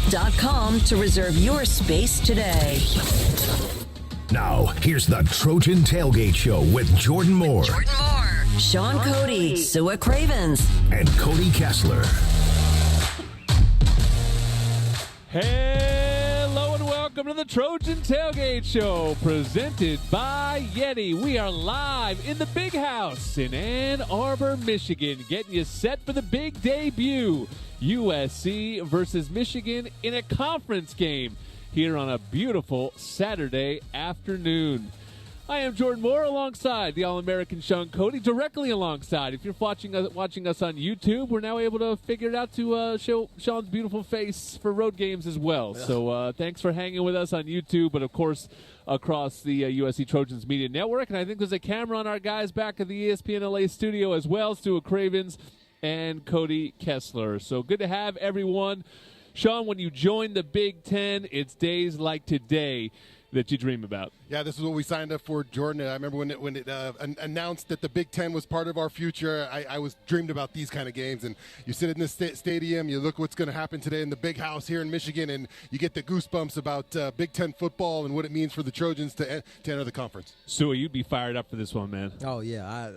TrojanShop.com to reserve your space today. Now, here's the Trojan Tailgate Show with Jordan Moore, Sean Cody, Sua Cravens, and Cody Kessler. Hello and welcome to the Trojan Tailgate Show, presented by Yeti. We are live in the Big House in Ann Arbor, Michigan, getting you set for the big debut, USC versus Michigan in a conference game here on a beautiful Saturday afternoon. I am Jordan Moore alongside the All-American Sean Cody, directly alongside. If you're watching us on YouTube, we're now able to figure it out to show Sean's beautiful face for road games as well. So thanks for hanging with us on YouTube, but of course across the USC Trojans Media Network. And I think there's a camera on our guys back at the ESPN LA studio as well, Sua Cravens and Cody Kessler. So good to have everyone. Sean, when you join the Big Ten, it's days like today that you dream about. Yeah, this is what we signed up for, Jordan. I remember when it announced that the Big Ten was part of our future, I was dreamed about these kind of games. And you sit in this stadium, you look what's going to happen today in the Big House here in Michigan, and you get the goosebumps about Big Ten football and what it means for the Trojans to enter the conference. Sua, you'd be fired up for this one, man. Oh yeah,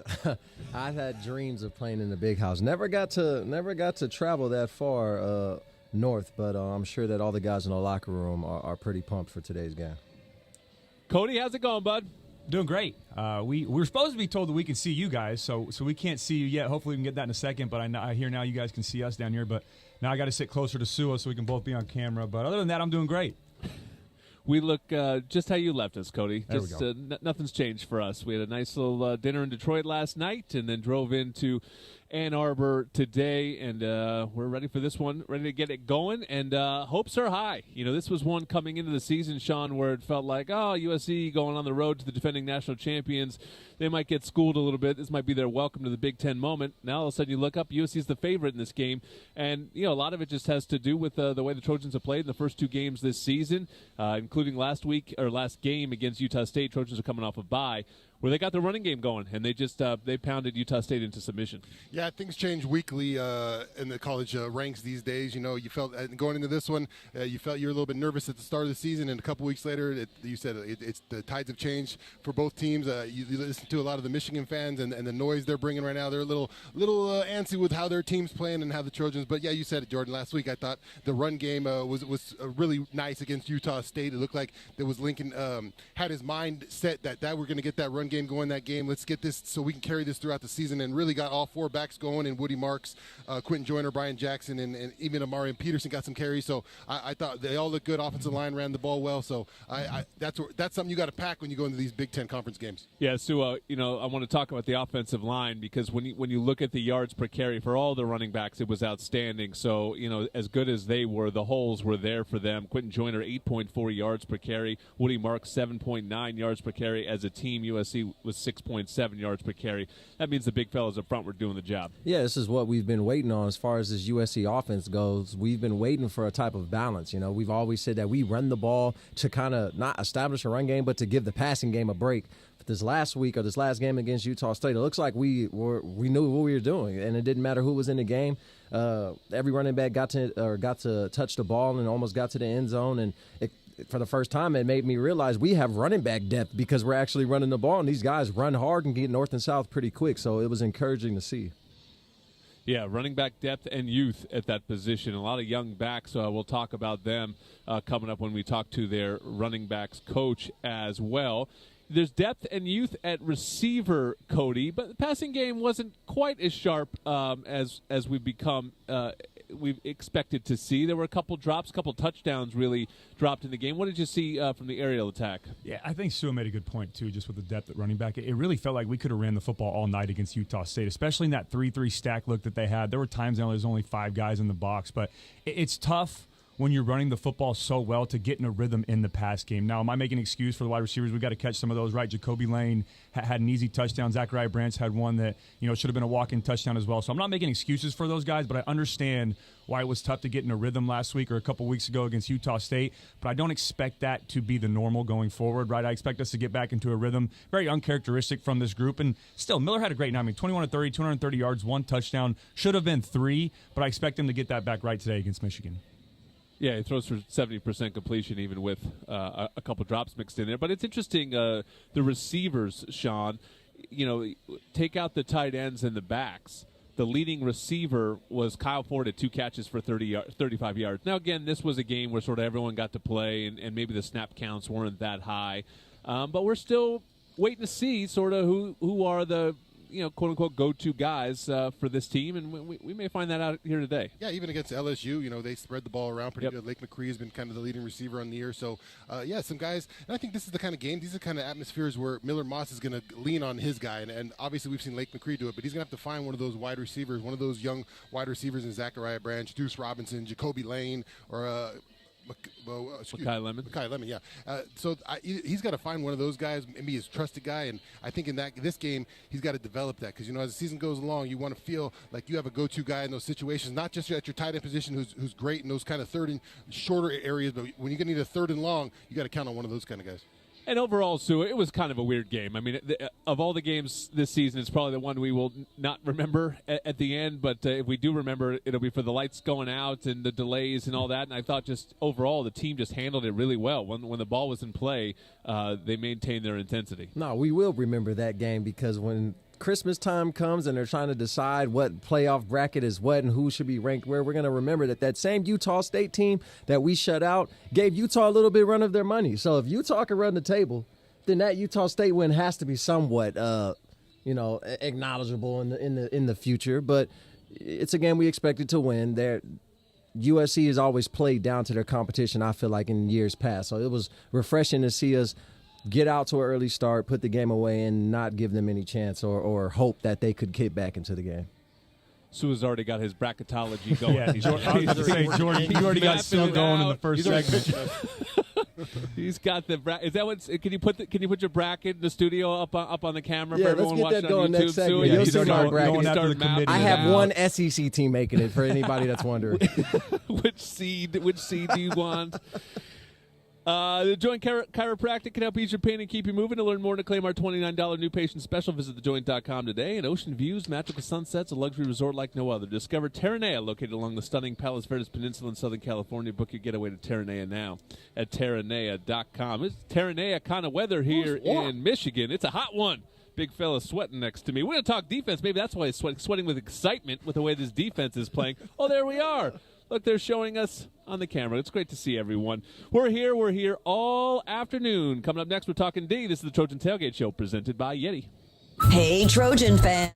I had dreams of playing in the Big House. Never got to travel that far north, but I'm sure that all the guys in the locker room are pretty pumped for today's game. Cody, how's it going, bud? Doing great. We're supposed to be told that we can see you guys, so we can't see you yet. Hopefully we can get that in a second, but I hear now you guys can see us down here, but now I got to sit closer to Sua so we can both be on camera. But other than that, I'm doing great. We look just how you left us, Cody. There just we go. Nothing's changed for us. We had a nice little dinner in Detroit last night and then drove into Ann Arbor today, and we're ready for this one, ready to get it going, and hopes are high. You know, this was one coming into the season, Sean, where it felt like, oh, USC going on the road to the defending national champions. They might get schooled a little bit. This might be their welcome to the Big Ten moment. Now, all of a sudden, you look up, USC's the favorite in this game, and, you know, a lot of it just has to do with the way the Trojans have played in the first two games this season, including last game against Utah State. Trojans are coming off a bye, where they got the running game going, and they just they pounded Utah State into submission. Yeah, things change weekly in the college ranks these days. You know, you felt going into this one, you felt you were a little bit nervous at the start of the season, and a couple weeks later, you said it's the tides have changed for both teams. You listen to a lot of the Michigan fans and the noise they're bringing right now. They're a little antsy with how their team's playing and how the Trojans. But yeah, you said it, Jordan. Last week, I thought the run game was really nice against Utah State. It looked like there was Lincoln had his mind set that we're going to get that run game going that game. Let's get this so we can carry this throughout the season, and really got all four backs going, and Woody Marks, Quentin Joyner, Brian Jackson, and even Amari Peterson got some carries. So I thought they all looked good. Offensive line ran the ball well. So that's something you got to pack when you go into these Big Ten conference games. Yeah, so you know, I want to talk about the offensive line, because when you look at the yards per carry for all the running backs, it was outstanding. So, you know, as good as they were, the holes were there for them. Quentin Joyner, 8.4 yards per carry. Woody Marks, 7.9 yards per carry. As a team, USC was 6.7 yards per carry. That means the big fellas up front were doing the job. Yeah, this is what we've been waiting on as far as this USC offense goes. We've been waiting for a type of balance. You know, we've always said that we run the ball to kind of not establish a run game, but to give the passing game a break. But this last week, or this last game against Utah State, it looks like we knew what we were doing, and it didn't matter who was in the game. Every running back got to touch the ball and almost got to the end zone, and for the first time, it made me realize we have running back depth because we're actually running the ball, and these guys run hard and get north and south pretty quick. So it was encouraging to see. Yeah, running back depth and youth at that position. A lot of young backs. We'll talk about them coming up when we talk to their running backs coach as well. There's depth and youth at receiver, Cody, but the passing game wasn't quite as sharp as we've expected to see. There were a couple drops, a couple touchdowns really dropped in the game. What did you see from the aerial attack? Yeah, I think Sua made a good point, too, just with the depth at running back. It really felt like we could have ran the football all night against Utah State, especially in that 3-3 stack look that they had. There were times now there's only 5 guys in the box, but it's tough when you're running the football so well to get in a rhythm in the pass game. Now, am I making an excuse for the wide receivers? We've got to catch some of those, right? Jacoby Lane had an easy touchdown. Zachariah Branch had one that, you know, should have been a walk-in touchdown as well. So I'm not making excuses for those guys, but I understand why it was tough to get in a rhythm last week or a couple weeks ago against Utah State. But I don't expect that to be the normal going forward, right? I expect us to get back into a rhythm, very uncharacteristic from this group. And still, Miller had a great night. I mean, 21 of 30, 230 yards, 1 touchdown. Should have been 3, but I expect him to get that back right today against Michigan. Yeah, he throws for 70% completion, even with a couple drops mixed in there. But it's interesting, the receivers, Sean, take out the tight ends and the backs. The leading receiver was Kyle Ford at 2 catches for 35 yards. Now, again, this was a game where sort of everyone got to play, and maybe the snap counts weren't that high. But we're still waiting to see sort of who are the quote-unquote go-to guys for this team, and we may find that out here today. Yeah, even against LSU, they spread the ball around pretty good. Lake McCree has been kind of the leading receiver on the year. So, some guys, and I think this is the kind of game, these are the kind of atmospheres where Miller Moss is going to lean on his guy, and obviously we've seen Lake McCree do it, but he's going to have to find one of those wide receivers, one of those young wide receivers in Zachariah Branch, Deuce Robinson, Jacoby Lane, or Makai Lemon, yeah. He's got to find one of those guys, maybe his trusted guy, and I think in this game he's got to develop that because as the season goes along, you want to feel like you have a go-to guy in those situations, not just at your tight end position who's great in those kind of third and shorter areas, but when you're going to need a third and long, you got to count on one of those kind of guys. And overall, Sue, it was kind of a weird game. I mean, of all the games this season, it's probably the one we will not remember at the end. But if we do remember, it'll be for the lights going out and the delays and all that. And I thought just overall the team just handled it really well. When the ball was in play, they maintained their intensity. No, we will remember that game because when Christmas time comes and they're trying to decide what playoff bracket is what and who should be ranked where, we're going to remember that same Utah State team that we shut out gave Utah a little bit run of their money. So if Utah can run the table, then that Utah State win has to be somewhat, acknowledgeable in the future. But it's a game we expected to win. USC has always played down to their competition, I feel like, in years past. So it was refreshing to see us get out to an early start, put the game away, and not give them any chance or hope that they could get back into the game. Sue has already got his bracketology going. Yeah, I was going to say, Jordan, you already got Sue going in the first segment. He's got the bracket. Is that what? Can you put your bracket in the studio up on the camera for everyone let's get watching that going on YouTube? next segment. Sue? You'll see my going after the bracket. committee. I have one SEC team making it for anybody that's wondering. Which seed do you want? The Joint Chiropractic can help ease your pain and keep you moving. To learn more and to claim our $29 new patient special, visit thejoint.com today. And ocean views, magical sunsets, a luxury resort like no other. Discover Terranea, located along the stunning Palos Verdes Peninsula in Southern California. Book your getaway to Terranea now at Terranea.com. It's Terranea kind of weather here in Michigan. It's a hot one. Big fella sweating next to me. We're going to talk defense. Maybe that's why he's sweating with excitement with the way this defense is playing. Oh, there we are. Look, they're showing us on the camera. It's great to see everyone. We're here all afternoon. Coming up next, we're talking D. This is the Trojan Tailgate Show presented by Yeti. Hey, Trojan fan.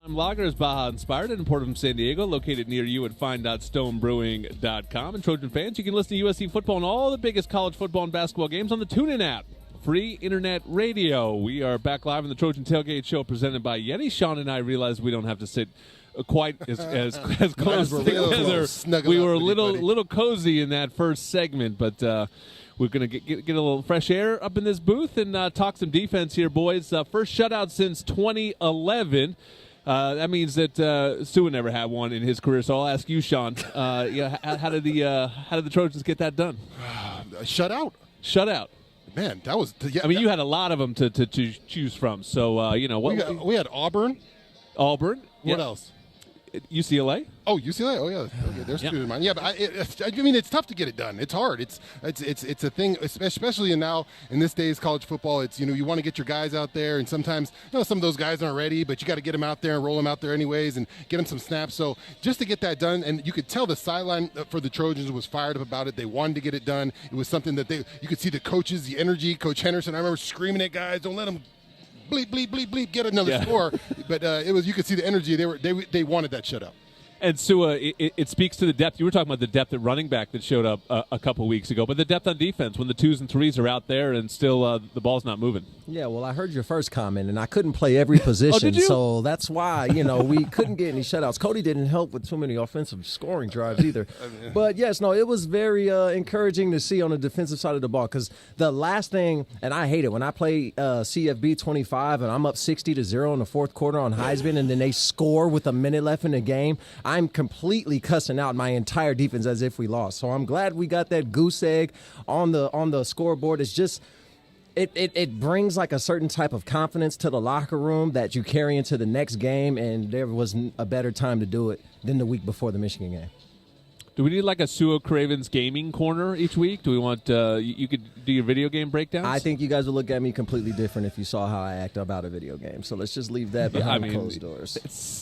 Lager is Baja inspired and imported from San Diego, located near you at fine.stonebrewing.com. And Trojan fans, you can listen to USC football and all the biggest college football and basketball games on the TuneIn app. Free internet radio. We are back live on the Trojan Tailgate Show presented by Yeti. Sean and I realized we don't have to sit quite as close together. We were a little cozy in that first segment, but we're going to get a little fresh air up in this booth and talk some defense here, boys. First shutout since 2011. That means that Sua never had one in his career. So I'll ask you, Sean. How did the Trojans get that done? Shutout. Shutout. Man, that was. Yeah, I mean, you had a lot of them to choose from. So what we had Auburn. Auburn. What else? UCLA. Oh, UCLA. Oh, yeah. Okay, there's two in mind. Yeah, but I mean, it's tough to get it done. It's hard. It's a thing, especially now in this day's college football. It's you want to get your guys out there, and sometimes some of those guys aren't ready, but you got to get them out there and roll them out there anyways, and get them some snaps. So just to get that done, and you could tell the sideline for the Trojans was fired up about it. They wanted to get it done. It was something that you could see the coaches, the energy. Coach Henderson, I remember screaming at guys, "Don't let them." Bleep, bleep, bleep, bleep, get another score. But you could see the energy. They wanted that shutout. And Sua, it speaks to the depth. You were talking about the depth at running back that showed up a couple weeks ago, but the depth on defense when the 2s and 3s are out there and still the ball's not moving. Yeah, well, I heard your first comment, and I couldn't play every position, did you? So that's why we couldn't get any shutouts. Cody didn't help with too many offensive scoring drives either. But yes, no, it was very encouraging to see on the defensive side of the ball because the last thing, and I hate it when I play CFB 25 and I'm up 60-0 in the fourth quarter on Heisman, and then they score with a minute left in the game. I'm completely cussing out my entire defense as if we lost. So I'm glad we got that goose egg on the scoreboard. It's just it brings like a certain type of confidence to the locker room that you carry into the next game, and there was a better time to do it than the week before the Michigan game. Do we need like a Sua Cravens gaming corner each week? Do we want you could do your video game breakdowns? I think you guys would look at me completely different if you saw how I act about a video game. So let's just leave that behind closed doors.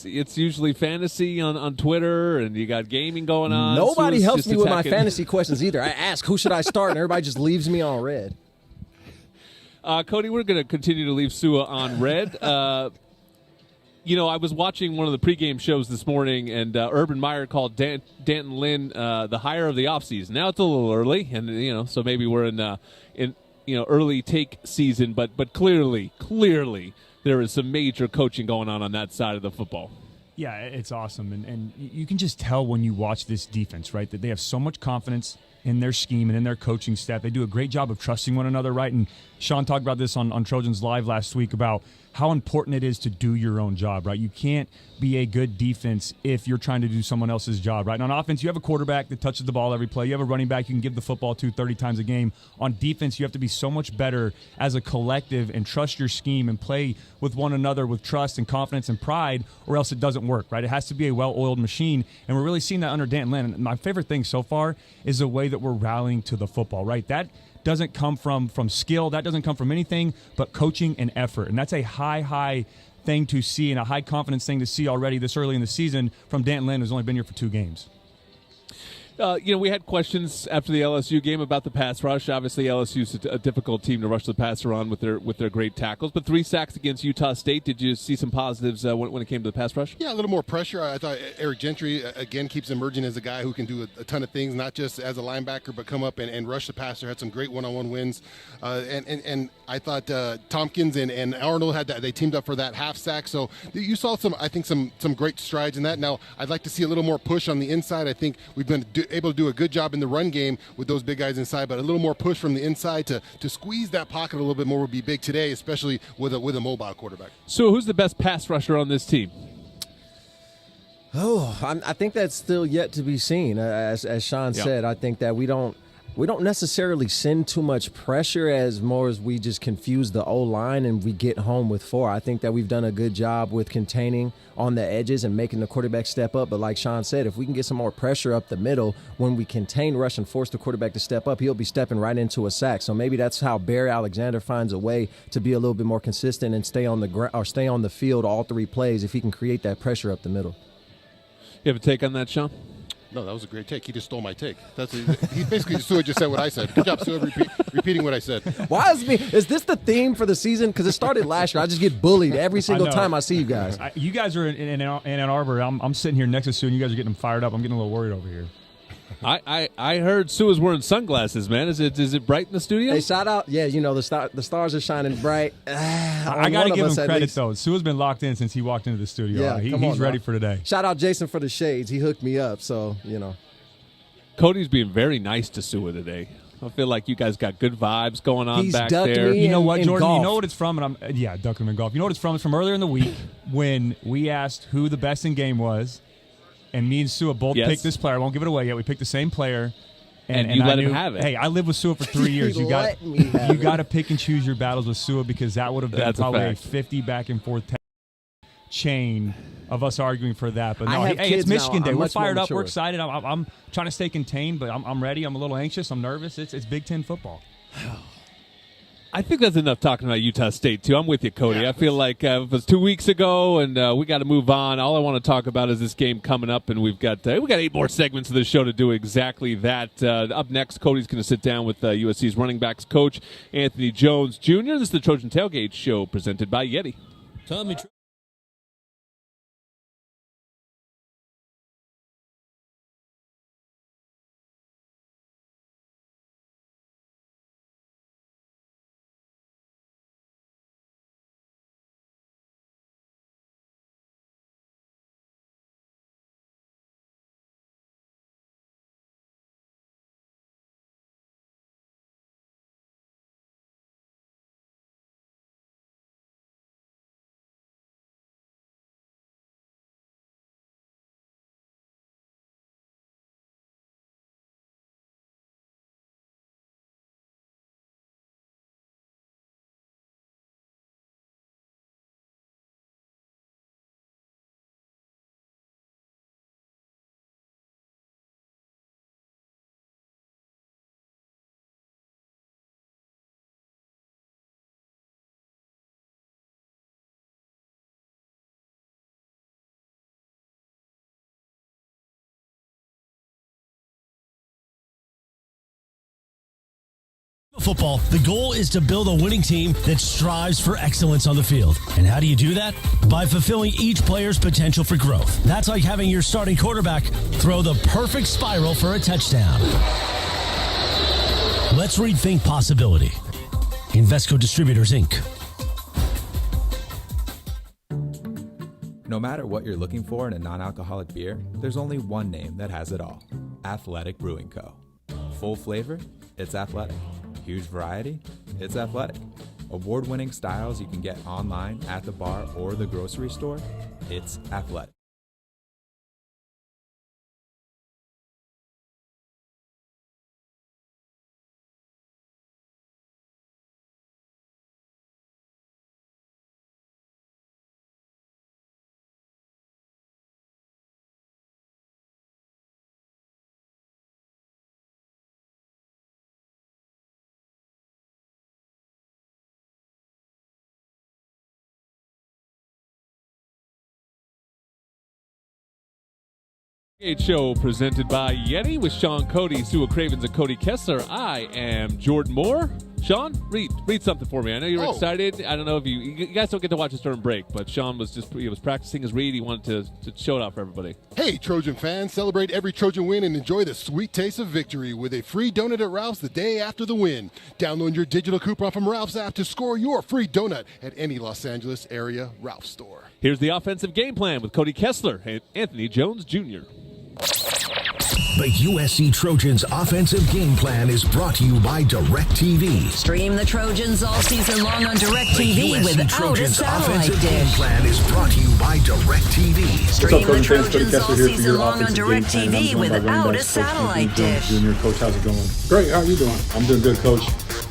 It's usually fantasy on Twitter, and you got gaming going on. Nobody Sua's helps just me with my attacking. fantasy questions either. I ask who should I start, and everybody just leaves me on red. Cody, we're going to continue to leave Sua on red. I was watching one of the pregame shows this morning, and Urban Meyer called Danton Lynn the hire of the offseason. Now it's a little early, and so maybe we're in early take season, but clearly there is some major coaching going on that side of the football. Yeah, it's awesome, and you can just tell when you watch this defense, right, that they have so much confidence in their scheme and in their coaching staff. They do a great job of trusting one another, right? And Sean talked about this on Trojans Live last week about how important it is to do your own job, right? You can't be a good defense if you're trying to do someone else's job, right? And on offense, you have a quarterback that touches the ball every play. You have a running back you can give the football to 30 times a game. On defense, you have to be so much better as a collective and trust your scheme and play with one another with trust and confidence and pride, or else it doesn't work, right? It has to be a well-oiled machine, and we're really seeing that under Danton Lynn. And my favorite thing so far is the way that we're rallying to the football, right? That doesn't come from skill. That doesn't come from anything but coaching and effort. And that's a high thing to see and a high confidence thing to see already this early in the season from Danton Lynn, who's only been here for 2 games. We had questions after the LSU game about the pass rush. Obviously, LSU's a difficult team to rush the passer on with their great tackles. But 3 sacks against Utah State. Did you see some positives when it came to the pass rush? Yeah, a little more pressure. I thought Eric Gentry, again, keeps emerging as a guy who can do a ton of things, not just as a linebacker, but come up and rush the passer. Had some great one-on-one wins. And I thought Tompkins and Arnold had that. They teamed up for that half sack. So you saw some great strides in that. Now, I'd like to see a little more push on the inside. I think we've been able to do a good job in the run game with those big guys inside, but a little more push from the inside to squeeze that pocket a little bit more would be big today, especially with a mobile quarterback. So who's the best pass rusher on this team? Oh, I think that's still yet to be seen. As Sean said, I think that we don't necessarily send too much pressure as more as we just confuse the O-line and we get home with 4. I think that we've done a good job with containing on the edges and making the quarterback step up. But like Sean said, if we can get some more pressure up the middle when we contain rush and force the quarterback to step up, he'll be stepping right into a sack. So maybe that's how Barry Alexander finds a way to be a little bit more consistent and stay on the field all 3 plays if he can create that pressure up the middle. You have a take on that, Sean? No, that was a great take. He just stole my take. He basically Sua just said what I said. Good job, Sua, repeating what I said. Why is this the theme for the season? Because it started last year. I just get bullied every single time I see you guys. You guys are in Ann Arbor. I'm sitting here next to Sue, and you guys are getting them fired up. I'm getting a little worried over here. I heard Sue is wearing sunglasses, man. Is it bright in the studio? Hey, shout out. Yeah, the stars are shining bright. I got to give him credit, though. Sua's been locked in since he walked into the studio. Yeah, he's ready for today. Shout out Jason for the shades. He hooked me up, so, Cody's being very nice to Sua today. I feel like you guys got good vibes going on He's back ducked there. me You know what, in Jordan? golf. You know what it's from? Ducking him in golf. You know what it's from? It's from earlier in the week when we asked who the best in game was, and me and Sua both picked this player. I won't give it away yet. We picked the same player. And you let him have it. Hey, I lived with Sua for 3 years. You got to pick and choose your battles with Sua, because that would have been probably a 50 back and forth chain of us arguing for that. But no, it's Michigan Day. We're fired up. We're excited. I'm trying to stay contained, but I'm ready. I'm a little anxious. I'm nervous. It's Big Ten football. I think that's enough talking about Utah State, too. I'm with you, Cody. I feel like it was 2 weeks ago, and we got to move on. All I want to talk about is this game coming up, and we got 8 more segments of the show to do exactly that. Up next, Cody's going to sit down with USC's running backs coach, Anthony Jones Jr. This is the Trojan Tailgate Show presented by Yeti. Football, the goal is to build a winning team that strives for excellence on the field. And how do you do that? By fulfilling each player's potential for growth. That's like having your starting quarterback throw the perfect spiral for a touchdown. Let's rethink possibility. Invesco Distributors, Inc. No matter what you're looking for in a non-alcoholic beer, there's only one name that has it all. Athletic Brewing Co. Full flavor? It's athletic. Huge variety? It's athletic. Award-winning styles you can get online, at the bar, or the grocery store? It's athletic. Show presented by Yeti with Sean Cody, Sua Cravens, and Cody Kessler. I am Jordan Moore. Sean, read something for me. I know you're excited. I don't know if you guys don't get to watch this during break, but Sean was practicing his read. He wanted to show it off for everybody. Hey, Trojan fans, celebrate every Trojan win and enjoy the sweet taste of victory with a free donut at Ralph's the day after the win. Download your digital coupon from Ralph's app to score your free donut at any Los Angeles area Ralph's store. Here's the offensive game plan with Cody Kessler and Anthony Jones Jr. The USC Trojans offensive game plan is brought to you by DirecTV. Stream the Trojans all season long on DirecTV without Trojans a satellite offensive game dish. plan is brought to you by DirecTV. Stream the Trojans all season long on DirecTV without a satellite dish. Junior. Coach, how's it going? Great. How are you doing? I'm doing good, Coach.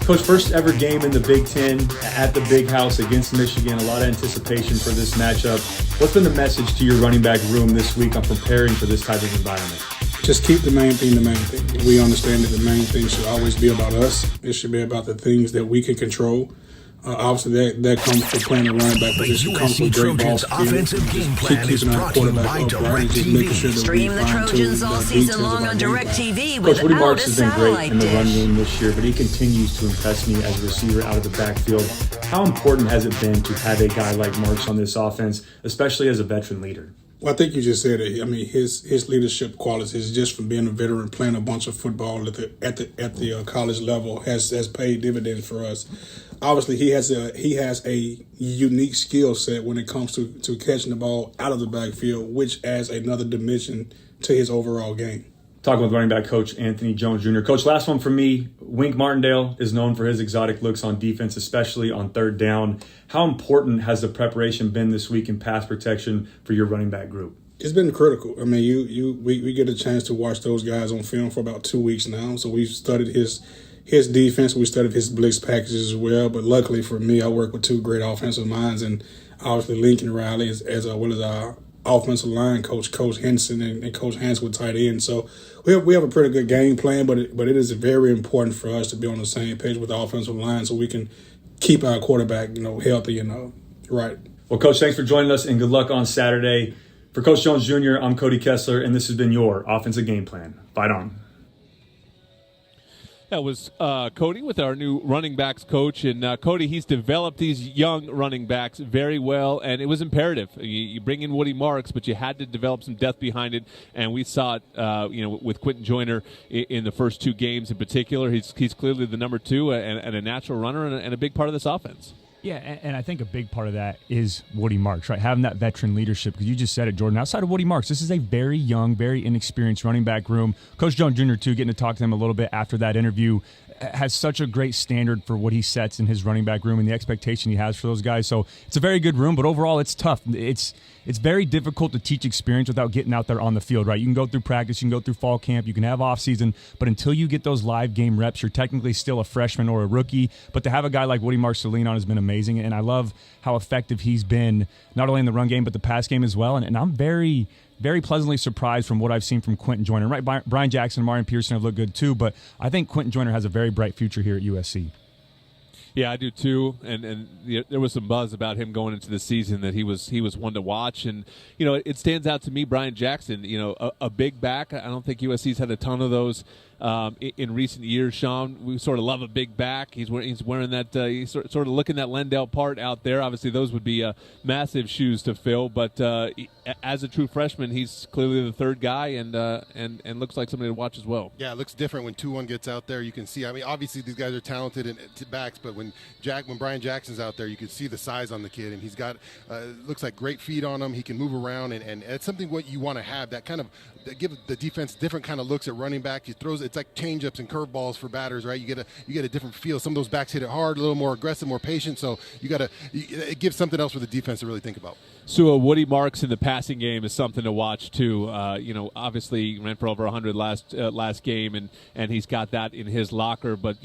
Coach, first ever game in the Big Ten at the Big House against Michigan. A lot of anticipation for this matchup. What's been the message to your running back room this week on preparing for this type of environment? Just keep the main thing the main thing. We understand that the main thing should always be about us. It should be about the things that we can control. Obviously, that comes from playing the running back The position. Comes USC with great ball Trojans skills. offensive game plan is Keeping our brought to you quarterback by upright and just making sure DirecTV. that Stream we the fine-tune Trojans all the season details long of our on game plan. DirecTV Coach Woody without Marks a has been great satellite in the run dish. game this year, but he continues to impress me as a receiver out of the backfield. How important has it been to have a guy like Marks on this offense, especially as a veteran leader? Well, I think you just said it. I mean, his leadership qualities, just from being a veteran, playing a bunch of football at the college level, has paid dividends for us. Obviously, he has a unique skill set when it comes to catching the ball out of the backfield, which adds another dimension to his overall game. Talking with running back coach Anthony Jones Jr. Coach, last one for me. Wink Martindale is known for his exotic looks on defense, especially on third down. How important has the preparation been this week in pass protection for your running back group? It's been critical. I mean, we get a chance to watch those guys on film for about 2 weeks now. So we've studied his defense. We studied his blitz packages as well. But luckily for me, I work with two great offensive minds, and obviously Lincoln Riley as well as our offensive line coach, Coach Henson, and Coach Hans with tight end. So we have a pretty good game plan, but it is very important for us to be on the same page with the offensive line so we can keep our quarterback, healthy and right. Well, Coach, thanks for joining us, and good luck on Saturday. For Coach Jones Jr., I'm Cody Kessler, and this has been your Offensive Game Plan. Fight on. That was Cody with our new running backs coach. And Cody, he's developed these young running backs very well, and it was imperative. You bring in Woody Marks, but you had to develop some depth behind it, and we saw it with Quentin Joyner in the first 2 games in particular. He's clearly the number 2 and a natural runner and a big part of this offense. Yeah, and I think a big part of that is Woody Marks, right? Having that veteran leadership, because you just said it, Jordan. Outside of Woody Marks, this is a very young, very inexperienced running back room. Coach Jones Jr., too, getting to talk to him a little bit after that interview, has such a great standard for what he sets in his running back room and the expectation he has for those guys. So it's a very good room, but overall it's tough. It's very difficult to teach experience without getting out there on the field, right? You can go through practice, you can go through fall camp, you can have off season, but until you get those live game reps, you're technically still a freshman or a rookie. But to have a guy like Woody Marks to lean on has been amazing, and I love how effective he's been, not only in the run game, but the pass game as well. And I'm very, very pleasantly surprised from what I've seen from Quentin Joyner. Right, Brian Jackson and Marion Pearson have looked good too, but I think Quentin Joyner has a very bright future here at USC. Yeah, I do too. And there was some buzz about him going into the season that he was one to watch. And it stands out to me, Brian Jackson. A big back. I don't think USC's had a ton of those in recent years. Sean, we sort of love a big back. He's wearing that. He's sort of looking that Lendell part out there. Obviously, those would be massive shoes to fill. But as a true freshman, he's clearly the third guy, and looks like somebody to watch as well. Yeah, it looks different when 2-1 gets out there. You can see. I mean, obviously these guys are talented in backs, but when Brian Jackson's out there, you can see the size on the kid, and he's got looks like great feet on him. He can move around, and it's something what you want to have. That kind of give the defense different kind of looks at running back. He throws it's like change-ups and curveballs for batters, right? You get a different feel. Some of those backs hit it hard, a little more aggressive, more patient. So it gives something else for the defense to really think about. So Woody Marks in the passing game is something to watch too. Obviously ran for over 100 last game, and he's got that in his locker. But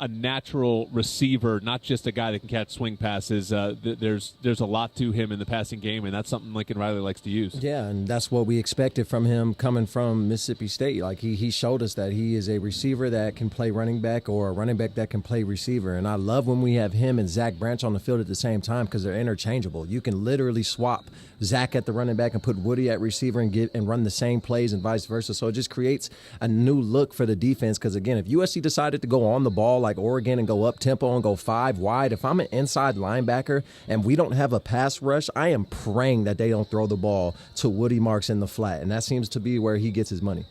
a natural receiver, not just a guy that can catch swing passes. There's a lot to him in the passing game, and that's something Lincoln Riley likes to use. Yeah, and that's what we expected from him coming from Mississippi State. Like he showed us that he is a receiver that can play running back or a running back that can play receiver. And I love when we have him and Zach Branch on the field at the same time because they're interchangeable. You can literally swap Zach at the running back and put Woody at receiver and run the same plays and vice versa. So it just creates a new look for the defense because, again, if USC decided to go on the ball like Oregon and go up tempo and go 5 wide, if I'm an inside linebacker and we don't have a pass rush, I am praying that they don't throw the ball to Woody Marks in the flat, and that seems to be where he gets his money.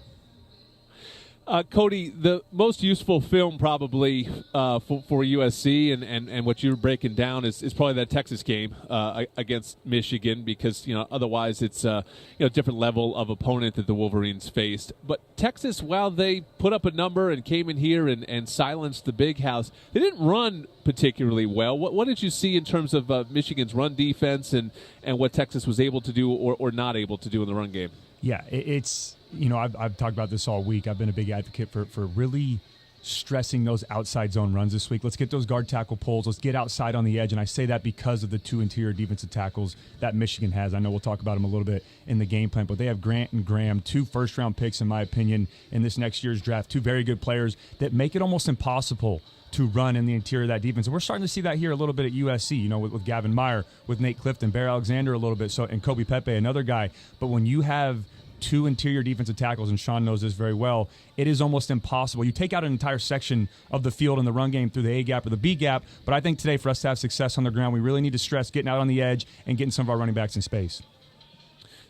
Cody, the most useful film probably for USC and what you're breaking down is probably that Texas game against Michigan because otherwise it's a different level of opponent that the Wolverines faced. But Texas, while they put up a number and came in here and silenced the Big House, they didn't run particularly well. What did you see in terms of Michigan's run defense and what Texas was able to do or not able to do in the run game? Yeah, it's I've talked about this all week. I've been a big advocate for really stressing those outside zone runs this week. Let's get those guard tackle pulls. Let's get outside on the edge. And I say that because of the 2 interior defensive tackles that Michigan has. I know we'll talk about them a little bit in the game plan, but they have Grant and Graham, 2 first-round picks, in my opinion, in this next year's draft. 2 very good players that make it almost impossible to run in the interior of that defense. And we're starting to see that here a little bit at USC, you know, with Gavin Meyer, with Nate Clifton, Bear Alexander a little bit, so, and Kobe Pepe, another guy. But when you have 2 interior defensive tackles, and Sean knows this very well, it is almost impossible. You take out an entire section of the field in the run game through the A gap or the B gap, but I think today for us to have success on the ground, we really need to stress getting out on the edge and getting some of our running backs in space.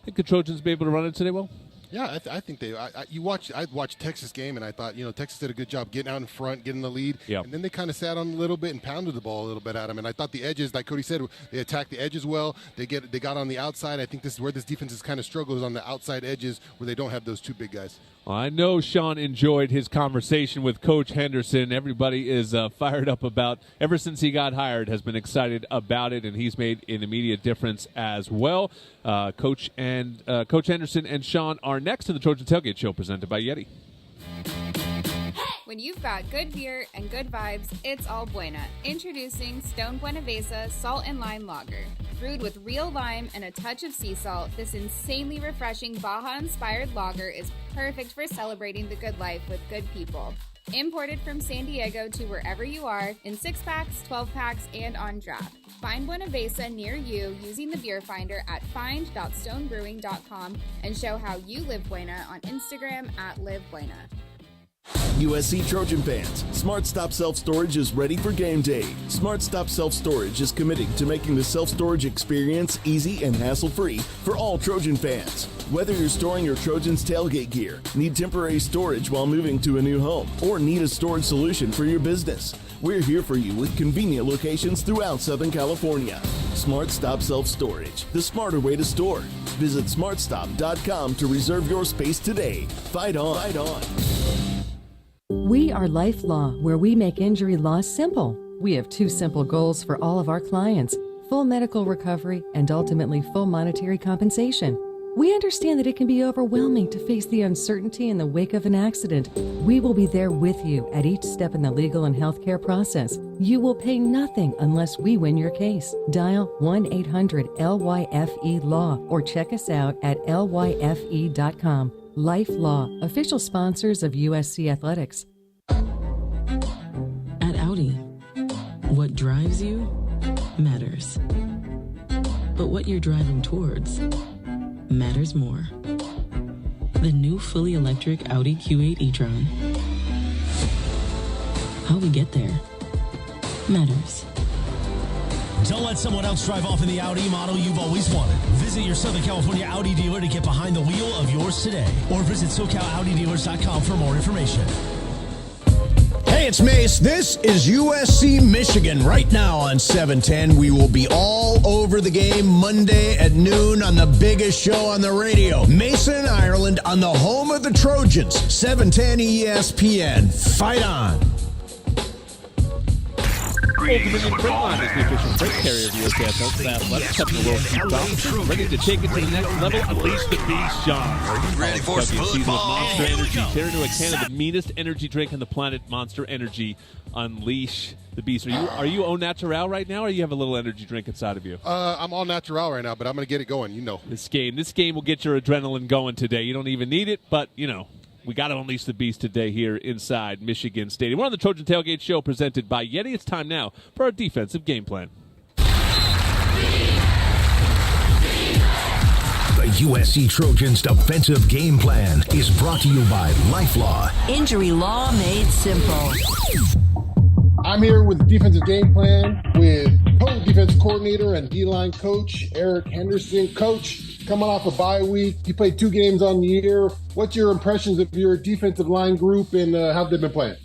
Think the Trojans be able to run it today, Will? Yeah, I think they. I watched Texas game, and I thought, Texas did a good job getting out in front, getting the lead. Yep. And then they kind of sat on a little bit and pounded the ball a little bit at them. And I thought the edges, like Cody said, they attacked the edges well. They got on the outside. I think this is where this defense is kind of struggles, on the outside edges where they don't have those 2 big guys. Well, I know Sean enjoyed his conversation with Coach Henderson. Everybody is fired up about, ever since he got hired, has been excited about it, and he's made an immediate difference as well. Coach Henderson and Sean are next to the Trojan Tailgate Show, presented by Yeti. When you've got good beer and good vibes, it's all Buena. Introducing Stone Buenavesa Salt and Lime Lager. Brewed with real lime and a touch of sea salt, this insanely refreshing Baja-inspired lager is perfect for celebrating the good life with good people. Imported from San Diego to wherever you are, in 6-packs, 12-packs, and on draft. Find Buenavesa near you using the beer finder at find.stonebrewing.com and show how you live Buena on Instagram at LiveBuena. USC Trojan fans, SmartStop Self-Storage is ready for game day. SmartStop Self-Storage is committing to making the self-storage experience easy and hassle-free for all Trojan fans. Whether you're storing your Trojans tailgate gear, need temporary storage while moving to a new home, or need a storage solution for your business, we're here for you with convenient locations throughout Southern California. SmartStop Self-Storage, the smarter way to store. Visit smartstop.com to reserve your space today. Fight on. Fight on. We are Life Law, where we make injury law simple. We have 2 simple goals for all of our clients: full medical recovery and ultimately full monetary compensation. We understand that it can be overwhelming to face the uncertainty in the wake of an accident. We will be there with you at each step in the legal and healthcare process. You will pay nothing unless we win your case. Dial 1-800-LYFE-LAW or check us out at lyfe.com. Life Law, official sponsors of USC Athletics. At Audi, what drives you matters. But what you're driving towards matters more. The new fully electric Audi Q8 e-tron. How we get there matters. Don't let someone else drive off in the Audi model you've always wanted. Visit your Southern California Audi dealer to get behind the wheel of yours today. Or visit SoCalAudiDealers.com for more information. Hey, it's Mace. This is USC Michigan. Right now on 710, we will be all over the game Monday at noon on the biggest show on the radio. Mason, Ireland, on the home of the Trojans. 710 ESPN. Fight on. Old Dominion Freight Line is the official freight carrier of USC Athletics. Cutting the world off, ready to take it to the next level. Unleash the beast, Sean. Are you ready for football? Monster Energy. Tear into a can of the meanest energy drink on the planet, Monster Energy. Unleash the beast. Are you au naturel right now, or you have a little energy drink inside of you? I'm all natural right now, but I'm going to get it going. This game will get your adrenaline going today. You don't even need it, but we got to unleash the beast today here inside Michigan Stadium. We're on the Trojan Tailgate Show presented by Yeti. It's time now for our defensive game plan. The USC Trojans defensive game plan is brought to you by LifeLaw. Injury law made simple. I'm here with the defensive game plan with co-defense coordinator and D-line coach Eric Henderson. Coach, coming off a bye week, you played 2 games on the year. What's your impressions of your defensive line group and how they've been playing?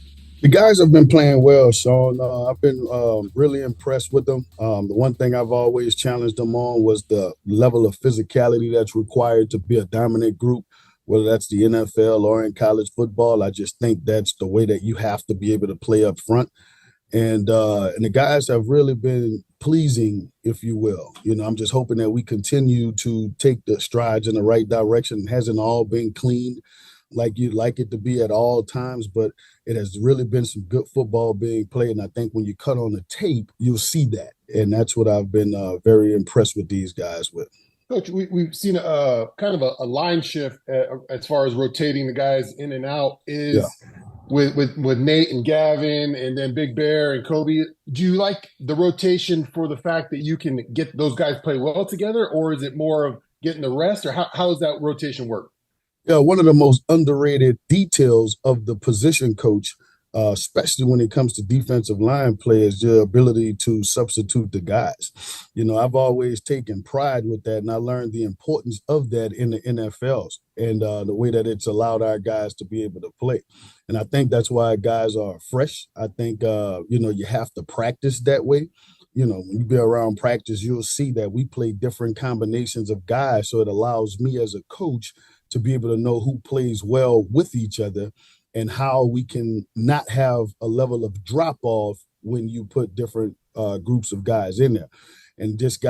The guys have been playing well, Sean. I've been really impressed with them. The one thing I've always challenged them on was the level of physicality that's required to be a dominant group, whether that's the NFL or in college football. I just think that's the way that you have to be able to play up front. And the guys have really been pleasing, if you will. I'm just hoping that we continue to take the strides in the right direction. It hasn't all been clean. like you'd like it to be at all times, but it has really been some good football being played. And I think when you cut on the tape, you'll see that. And that's what I've been very impressed with these guys with. Coach, we've seen kind of a line shift as far as rotating the guys in and out with Nate and Gavin and then Big Bear and Kobe. Do you like the rotation for the fact that you can get those guys play well together, or is it more of getting the rest, or how does that rotation work? Yeah, one of the most underrated details of the position coach, especially when it comes to defensive line play, is your ability to substitute the guys. You know, I've always taken pride with that, and I learned the importance of that in the NFLs and the way that it's allowed our guys to be able to play. And I think that's why guys are fresh. I think, you have to practice that way. You know, when you be around practice, you'll see that we play different combinations of guys. So it allows me as a coach to be able to know who plays well with each other and how we can not have a level of drop off when you put different groups of guys in there. And just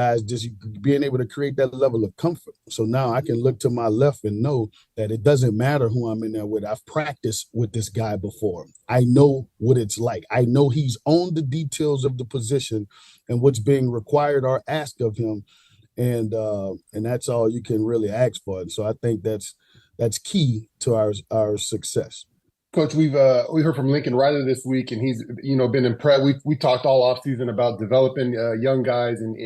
being able to create that level of comfort. So now I can look to my left and know that it doesn't matter who I'm in there with. I've practiced with this guy before. I know what it's like. I know he's on the details of the position and what's being required or asked of him. And that's all you can really ask for. And so I think that's key to our success. Coach, we heard from Lincoln Riley this week, and he's been impressed. We talked all offseason about developing young guys, and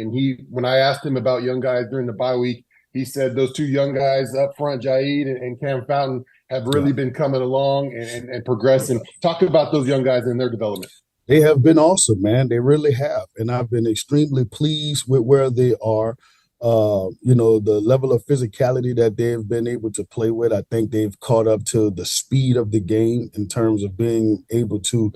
when I asked him about young guys during the bye week, he said those two young guys up front, Jaid and Cam Fountain, have really been coming along and progressing. Talk about those young guys and their development. They have been awesome, man. They really have, and I've been extremely pleased with where they are. The level of physicality that they've been able to play with, I think they've caught up to the speed of the game in terms of being able to,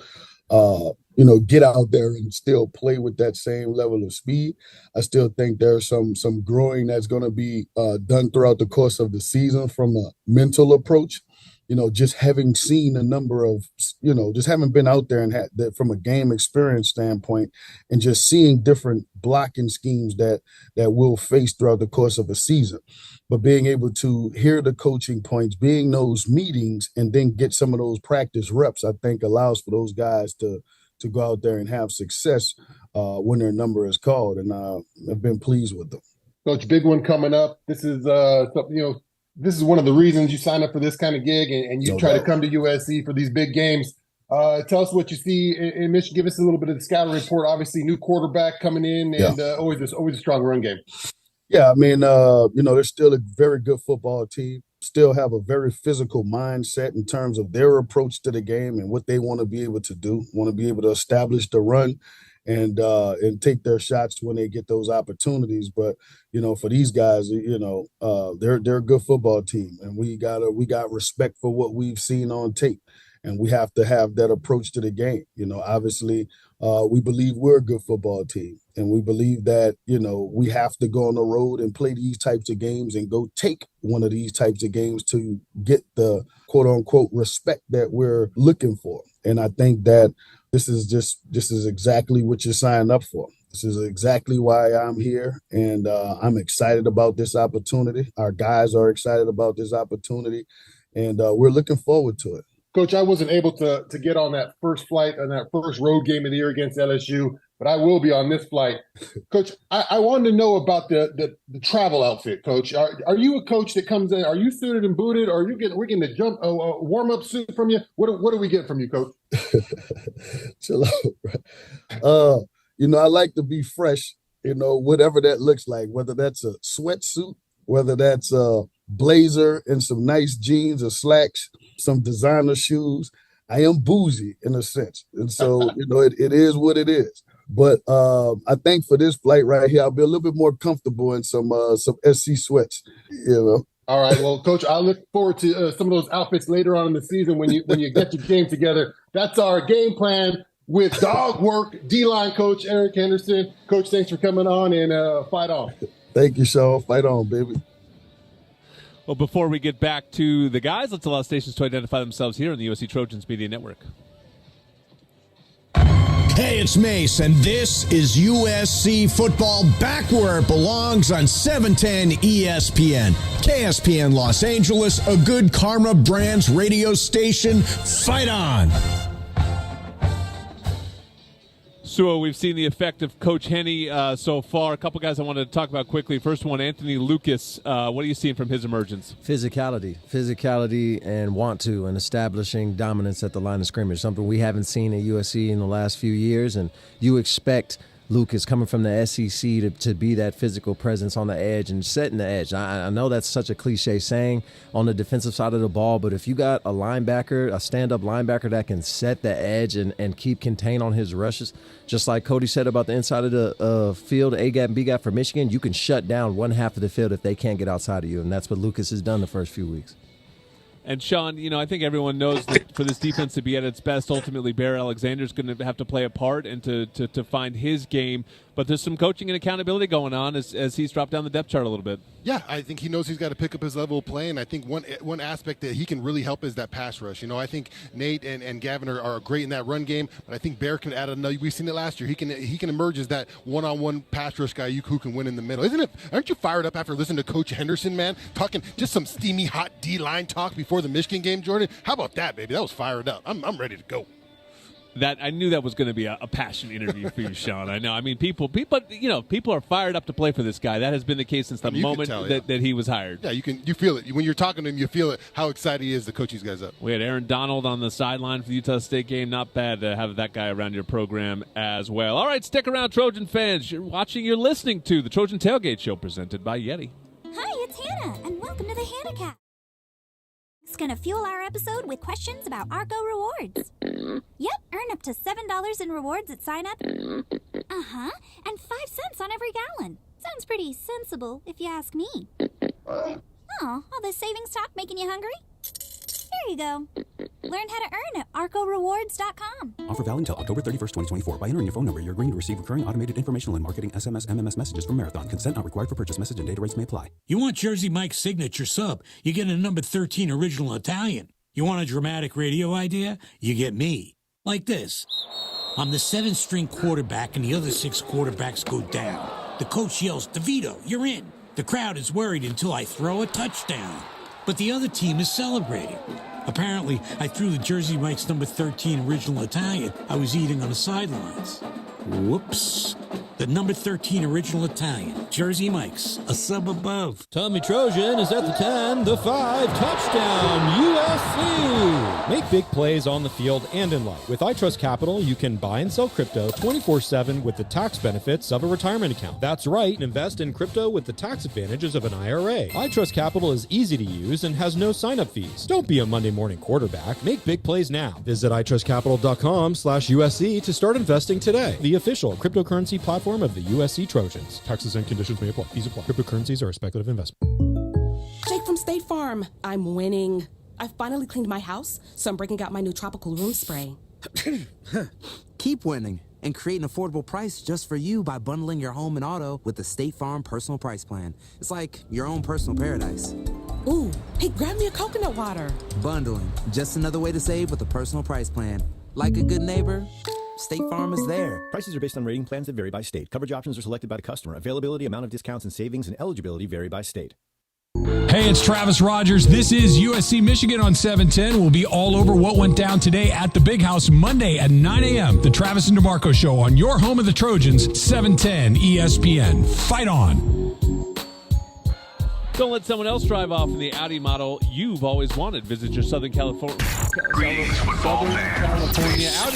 get out there and still play with that same level of speed. I still think there's some growing that's going to be done throughout the course of the season from a mental approach. Just having seen a number of, just having been out there and had that from a game experience standpoint and just seeing different blocking schemes that we'll face throughout the course of a season. But being able to hear the coaching points, being those meetings, and then get some of those practice reps, I think allows for those guys to go out there and have success when their number is called. And I've been pleased with them. Coach, big one coming up. This is this is one of the reasons you sign up for this kind of gig and you try to come to USC for these big games. Tell us what you see in Michigan. Give us a little bit of the scouting report. Obviously, new quarterback coming in and always a strong run game. Yeah, I mean, they're still a very good football team, still have a very physical mindset in terms of their approach to the game and what they want to be able to do, want to be able to establish the run and take their shots when they get those opportunities. But, for these guys, they're a good football team, and we got respect for what we've seen on tape, and we have to have that approach to the game. Obviously, we believe we're a good football team, and we believe that, we have to go on the road and play these types of games and go take one of these types of games to get the quote unquote respect that we're looking for. And I think that this is exactly what you're signing up for. This is exactly why I'm here, and I'm excited about this opportunity. Our guys are excited about this opportunity, and we're looking forward to it. Coach, I wasn't able to get on that first flight on that first road game of the year against LSU, but I will be on this flight. Coach, I wanted to know about the travel outfit, Coach. Are you a coach that comes in? Are you suited and booted, or we're getting a warm-up suit from you? What do we get from you, Coach? Chill out. I like to be fresh, whatever that looks like, whether that's a sweatsuit, whether that's a blazer and some nice jeans or slacks, some designer shoes. I am bougie in a sense. And so, it is what it is. But I think for this flight right here, I'll be a little bit more comfortable in some SC sweats, All right. Well, Coach, I look forward to some of those outfits later on in the season when you get your game together. That's our game plan with dog work, D-line coach Eric Henderson. Coach, thanks for coming on and fight on. Thank you, Sean. Fight on, baby. Well, before we get back to the guys, let's allow stations to identify themselves here on the USC Trojans Media Network. Hey, it's Mace, and this is USC football back where it belongs on 710 ESPN. KSPN Los Angeles, a good Karma Brands radio station. Fight on! So we've seen the effect of Coach Henne so far. A couple guys I wanted to talk about quickly. First one, Anthony Lucas. What are you seeing from his emergence? Physicality and want to, and establishing dominance at the line of scrimmage, something we haven't seen at USC in the last few years. And you expect Lucas coming from the SEC to be that physical presence on the edge and setting the edge. I know that's such a cliche saying on the defensive side of the ball, but if you got a linebacker, a stand-up linebacker that can set the edge and keep contain on his rushes, just like Cody said about the inside of the field, A-gap and B-gap for Michigan, you can shut down one half of the field if they can't get outside of you, and that's what Lucas has done the first few weeks. And, Sean, I think everyone knows that for this defense to be at its best, ultimately Bear Alexander's going to have to play a part and to find his game. But there's some coaching and accountability going on as he's dropped down the depth chart a little bit. Yeah, I think he knows he's got to pick up his level of play, and I think one aspect that he can really help is that pass rush. I think Nate and Gavin are great in that run game, but I think Bear can add another. We've seen it last year. He can emerge as that one-on-one pass rush guy who can win in the middle. Isn't it? Aren't you fired up after listening to Coach Henderson, man? Talking just some steamy, hot D-line talk before the Michigan game, Jordan. How about that, baby? That was fired up. I'm ready to go. That I knew that was going to be a passion interview for you, Sean. I know. I mean, people are fired up to play for this guy. That has been the case since the moment that he was hired. Yeah, you feel it when you're talking to him. You feel it. How excited he is to coach these guys up. We had Aaron Donald on the sideline for the Utah State game. Not bad to have that guy around your program as well. All right, stick around, Trojan fans. You're listening to the Trojan Tailgate Show presented by Yeti. Hi, it's Hannah, and welcome to the Hannah Cast. It's going to fuel our episode with questions about Arco rewards. Yep, earn up to $7 in rewards at sign up. Uh-huh, and 5 cents on every gallon. Sounds pretty sensible, if you ask me. Oh, all this savings talk making you hungry? Here you go. Learn how to earn at arcorewards.com. Offer valid until October 31st, 2024. By entering your phone number, you're agreeing to receive recurring automated informational and marketing SMS, MMS messages from Marathon. Consent not required for purchase. Message and data rates may apply. You want Jersey Mike's signature sub? You get a number 13 original Italian. You want a dramatic radio idea? You get me. Like this. I'm the 7th-string quarterback, and the other 6 quarterbacks go down. The coach yells, DeVito, you're in. The crowd is worried until I throw a touchdown. But the other team is celebrating. Apparently, I threw the Jersey Mike's number 13 original Italian I was eating on the sidelines. Whoops. The number 13 original Italian, Jersey Mike's, a sub above. Tommy Trojan is at the 10, the 5, touchdown, USC! Make big plays on the field and in life. With iTrust Capital, you can buy and sell crypto 24/7 with the tax benefits of a retirement account. That's right, invest in crypto with the tax advantages of an IRA. iTrust Capital is easy to use and has no sign-up fees. Don't be a Monday morning quarterback. Make big plays now. Visit itrustcapital.com/USC to start investing today. The official cryptocurrency platform of the USC Trojans. Taxes and conditions may apply. Fees apply. Cryptocurrencies are a speculative investment. Jake from State Farm. I'm winning. I've finally cleaned my house, so I'm breaking out my new tropical room spray. Keep winning and create an affordable price just for you by bundling your home and auto with the State Farm Personal Price Plan. It's like your own personal paradise. Ooh, hey, grab me a coconut water. Bundling, just another way to save with a personal price plan. Like a good neighbor, State Farm is there. Prices are based on rating plans that vary by state. Coverage options are selected by the customer. Availability, amount of discounts and savings, and eligibility vary by state. Hey, it's Travis Rogers. This is USC Michigan on 710. We'll be all over what went down today at the Big House Monday at 9 a.m. The Travis and DeMarco Show on your home of the Trojans, 710 ESPN. Fight on. Don't let someone else drive off in the Audi model you've always wanted. Visit your Southern California Audi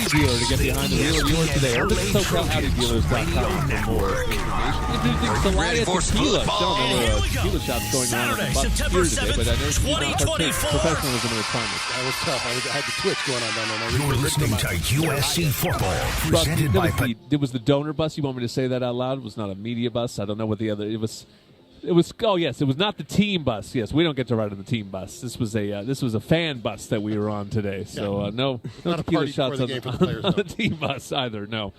dealer to get behind the wheel of yours today. Or visit SoCalAudiDealers.com for more information. Introducing Celaya Tequila. I don't know what tequila shop's going on in the bus here today, but I know you don't partake. Professionalism and requirements. That was tough. I had the twitch going on down there. You're listening to USC football, presented by... It was the donor bus. You want me to say that out loud? It was not a media bus. I don't know what the other... It was. Oh yes, it was not the team bus. Yes, we don't get to ride on the team bus. This was a fan bus that we were on today. So no tequila shots on the team bus either. No.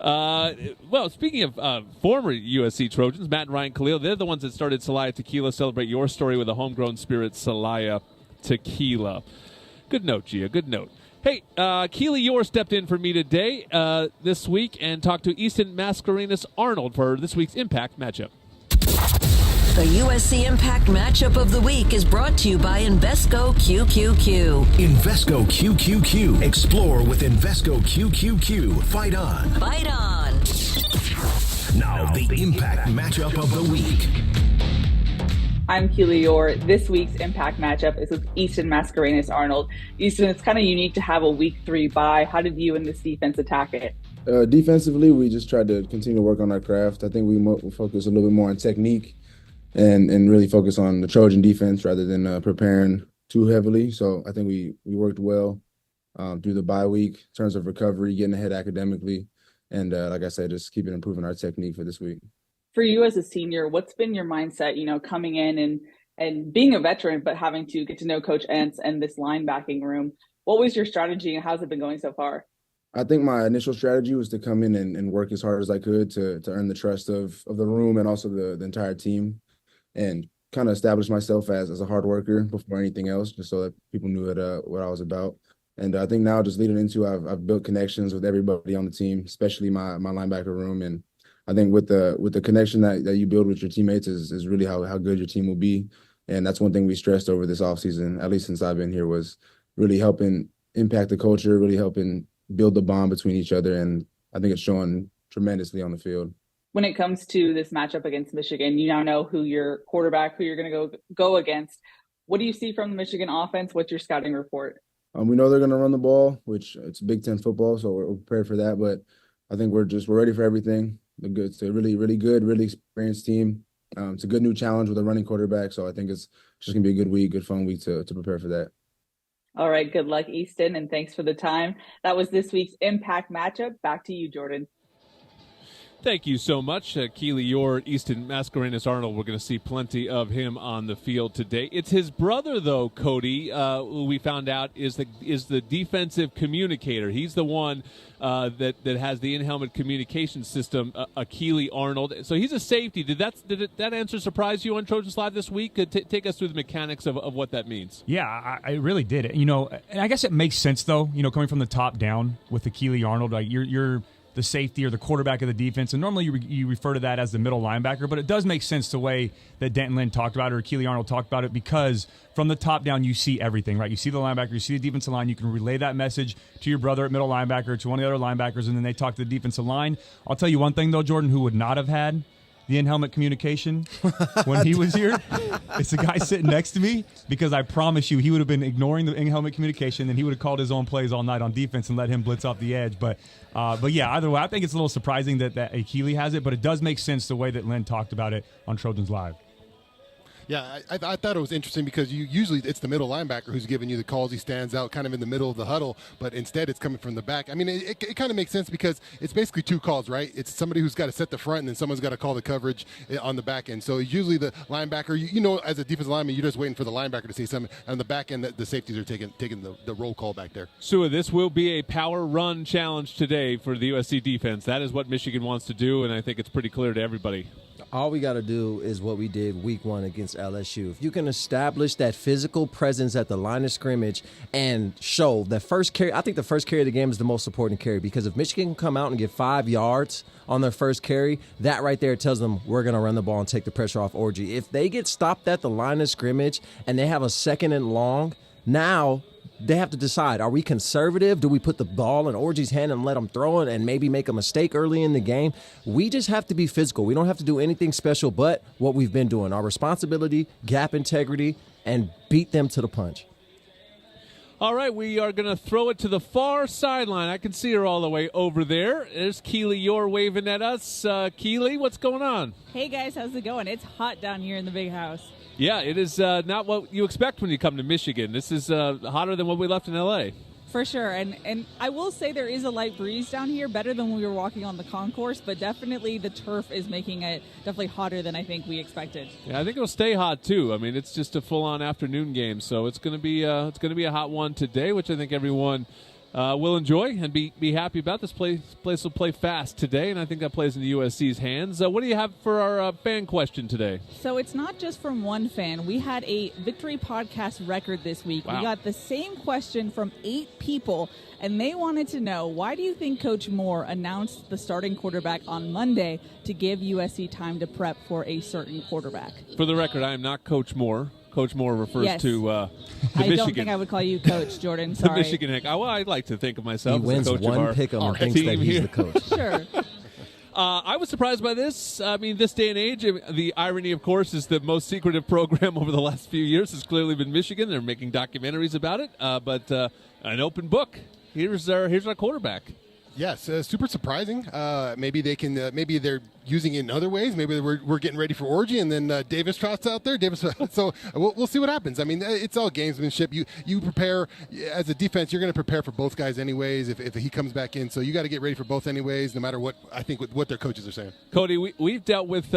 Well, speaking of former USC Trojans, Matt and Ryan Khalil, they're the ones that started Celaya Tequila. Celebrate your story with a homegrown spirit, Celaya Tequila. Good note, Gia. Good note. Hey, Keely Yor stepped in for me today this week and talked to Easton Mascarenas Arnold for this week's Impact matchup. The USC Impact Matchup of the Week is brought to you by Invesco QQQ. Invesco QQQ. Explore with Invesco QQQ. Fight on. Fight on. Now the Impact Matchup of the Week. I'm Keely Yor. This week's Impact matchup is with Easton Mascarenas Arnold. Easton, it's kind of unique to have a week 3 bye. How did you and this defense attack it? Defensively, we just tried to continue to work on our craft. I think we focus a little bit more on technique and really focus on the Trojan defense rather than preparing too heavily. So I think we worked well through the bye week in terms of recovery, getting ahead academically, and like I said, just keeping improving our technique for this week. For you as a senior, what's been your mindset, coming in and being a veteran, but having to get to know Coach Entz and this linebacking room? What was your strategy and how's it been going so far? I think my initial strategy was to come in and work as hard as I could to earn the trust of the room and also the entire team, and kind of establish myself as a hard worker before anything else, just so that people knew what I was about. And I think now just leading into, I've built connections with everybody on the team, especially my linebacker room. And I think with the connection that you build with your teammates is really how good your team will be. And that's one thing we stressed over this offseason, at least since I've been here, was really helping impact the culture, really helping build the bond between each other. And I think it's showing tremendously on the field. When it comes to this matchup against Michigan, you now know who you're going to go against. What do you see from the Michigan offense? What's your scouting report? We know they're going to run the ball, which it's Big Ten football, so we're prepared for that. But I think we're ready for everything. It's a really, really good, really experienced team. It's a good new challenge with a running quarterback, so I think it's just going to be a good week, good fun week to prepare for that. All right, good luck, Easton, and thanks for the time. That was this week's Impact matchup. Back to you, Jordan. Thank you so much, Keely Yor, Easton Mascarenas Arnold. We're going to see plenty of him on the field today. It's his brother, though, Cody, who we found out is the defensive communicator. He's the one that has the in-helmet communication system, Keely Arnold. So he's a safety. Did that answer surprise you on Trojans Live this week? Take us through the mechanics of what that means. Yeah, I really did. And I guess it makes sense, though, coming from the top down with the Keely Arnold. Like you're the safety or the quarterback of the defense, and normally you refer to that as the middle linebacker, but it does make sense the way that Denton Lynn talked about it or Keely Arnold talked about it, because from the top down you see everything, right? You see the linebacker, you see the defensive line, you can relay that message to your brother at middle linebacker, to one of the other linebackers, and then they talk to the defensive line. I'll tell you one thing, though, Jordan, who would not have had the in-helmet communication when he was here, it's the guy sitting next to me, because I promise you he would have been ignoring the in-helmet communication, and he would have called his own plays all night on defense and let him blitz off the edge. But yeah, either way, I think it's a little surprising that Keely has it, but it does make sense the way that Lynn talked about it on Trojans Live. Yeah, I thought it was interesting because usually it's the middle linebacker who's giving you the calls. He stands out kind of in the middle of the huddle, but instead it's coming from the back. I mean, it kind of makes sense because it's basically two calls, right? It's somebody who's got to set the front, and then someone's got to call the coverage on the back end. So usually the linebacker, as a defensive lineman, you're just waiting for the linebacker to say something. On the back end, the safeties are taking the roll call back there. So this will be a power run challenge today for the USC defense. That is what Michigan wants to do, and I think it's pretty clear to everybody. All we got to do is what we did week 1 against LSU. If you can establish that physical presence at the line of scrimmage and show the first carry, I think the first carry of the game is the most important carry, because if Michigan can come out and get 5 yards on their first carry, that right there tells them we're going to run the ball and take the pressure off Orji. If they get stopped at the line of scrimmage and they have a second and long, now they have to decide, are we conservative? Do we put the ball in Orji's hand and let him throw it and maybe make a mistake early in the game? We just have to be physical. We don't have to do anything special but what we've been doing. Our responsibility, gap integrity, and beat them to the punch. All right, we are going to throw it to the far sideline. I can see her all the way over there. There's Keely Yor waving at us. Keely, what's going on? Hey, guys, how's it going? It's hot down here in the big house. Yeah, it is not what you expect when you come to Michigan. This is hotter than what we left in L.A. For sure, and I will say there is a light breeze down here, better than when we were walking on the concourse, but definitely the turf is making it definitely hotter than I think we expected. Yeah, I think it'll stay hot too. I mean, it's just a full-on afternoon game, so it's going to be a hot one today, which I think everyone will enjoy and be happy about. This place will play fast today, and I think that plays into USC's hands. What do you have for our fan question today? So it's not just from one fan. We had a Victory Podcast record this week. Wow. We got the same question from 8 people, and they wanted to know, why do you think Coach Moore announced the starting quarterback on Monday to give USC time to prep for a certain quarterback? For the record, I am not Coach Moore. Coach Moore refers Yes. to I Michigan. don't think I would call you Coach, Jordan. The Sorry. Michigan head. Well, I'd like to think of myself He as wins the coach one of our pick 'em and thinks team that he's here. the coach. Sure. I was surprised by this. I mean, this day and age, the irony, of course, is the most secretive program over the last few years has clearly been Michigan. They're making documentaries about it, but an open book. Here's our quarterback. Yes, super surprising. Maybe they can. Maybe they're using it in other ways. Maybe we're getting ready for orgy, and then Davis trots out there. So we'll see what happens. I mean, it's all gamesmanship. You prepare as a defense. You're going to prepare for both guys anyways. If he comes back in, so you got to get ready for both anyways. No matter what I think what their coaches are saying. Cody, we've dealt with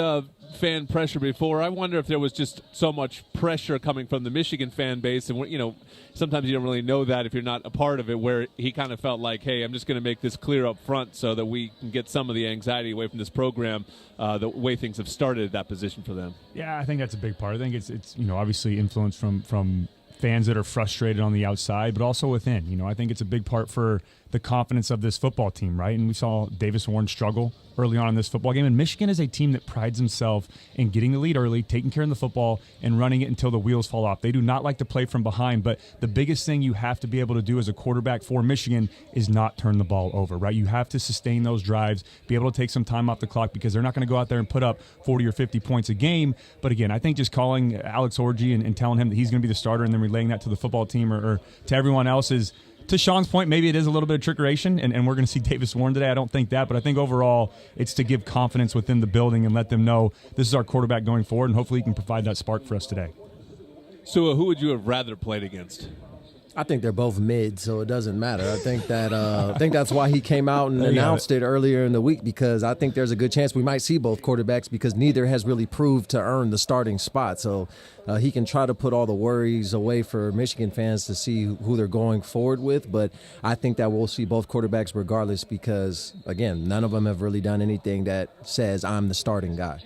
fan pressure before. I wonder if there was just so much pressure coming from the Michigan fan base, and sometimes you don't really know that if you're not a part of it. Where he kind of felt like, hey, I'm just going to make this clear up front so that we can get some of the anxiety away from this program. The way things have started at that position for them. Yeah, I think that's a big part. I think it's obviously influence from fans that are frustrated on the outside, but also within. I think it's a big part for the confidence of this football team, right? And we saw Davis Warren struggle early on in this football game. And Michigan is a team that prides themselves in getting the lead early, taking care of the football, and running it until the wheels fall off. They do not like to play from behind, but the biggest thing you have to be able to do as a quarterback for Michigan is not turn the ball over, right? You have to sustain those drives, be able to take some time off the clock, because they're not going to go out there and put up 40 or 50 points a game. But again, I think just calling Alex Orji and telling him that he's going to be the starter and then relaying that to the football team or to everyone else is, to Sean's point, maybe it is a little bit of trickeration, and we're going to see Davis Warren today. I don't think that, but I think overall it's to give confidence within the building and let them know this is our quarterback going forward, and hopefully he can provide that spark for us today. So who would you have rather played against? I think they're both mid, so it doesn't matter. I think that's why he came out and announced it earlier in the week, because I think there's a good chance we might see both quarterbacks, because neither has really proved to earn the starting spot. So he can try to put all the worries away for Michigan fans to see who they're going forward with. But I think that we'll see both quarterbacks regardless, because, again, none of them have really done anything that says I'm the starting guy.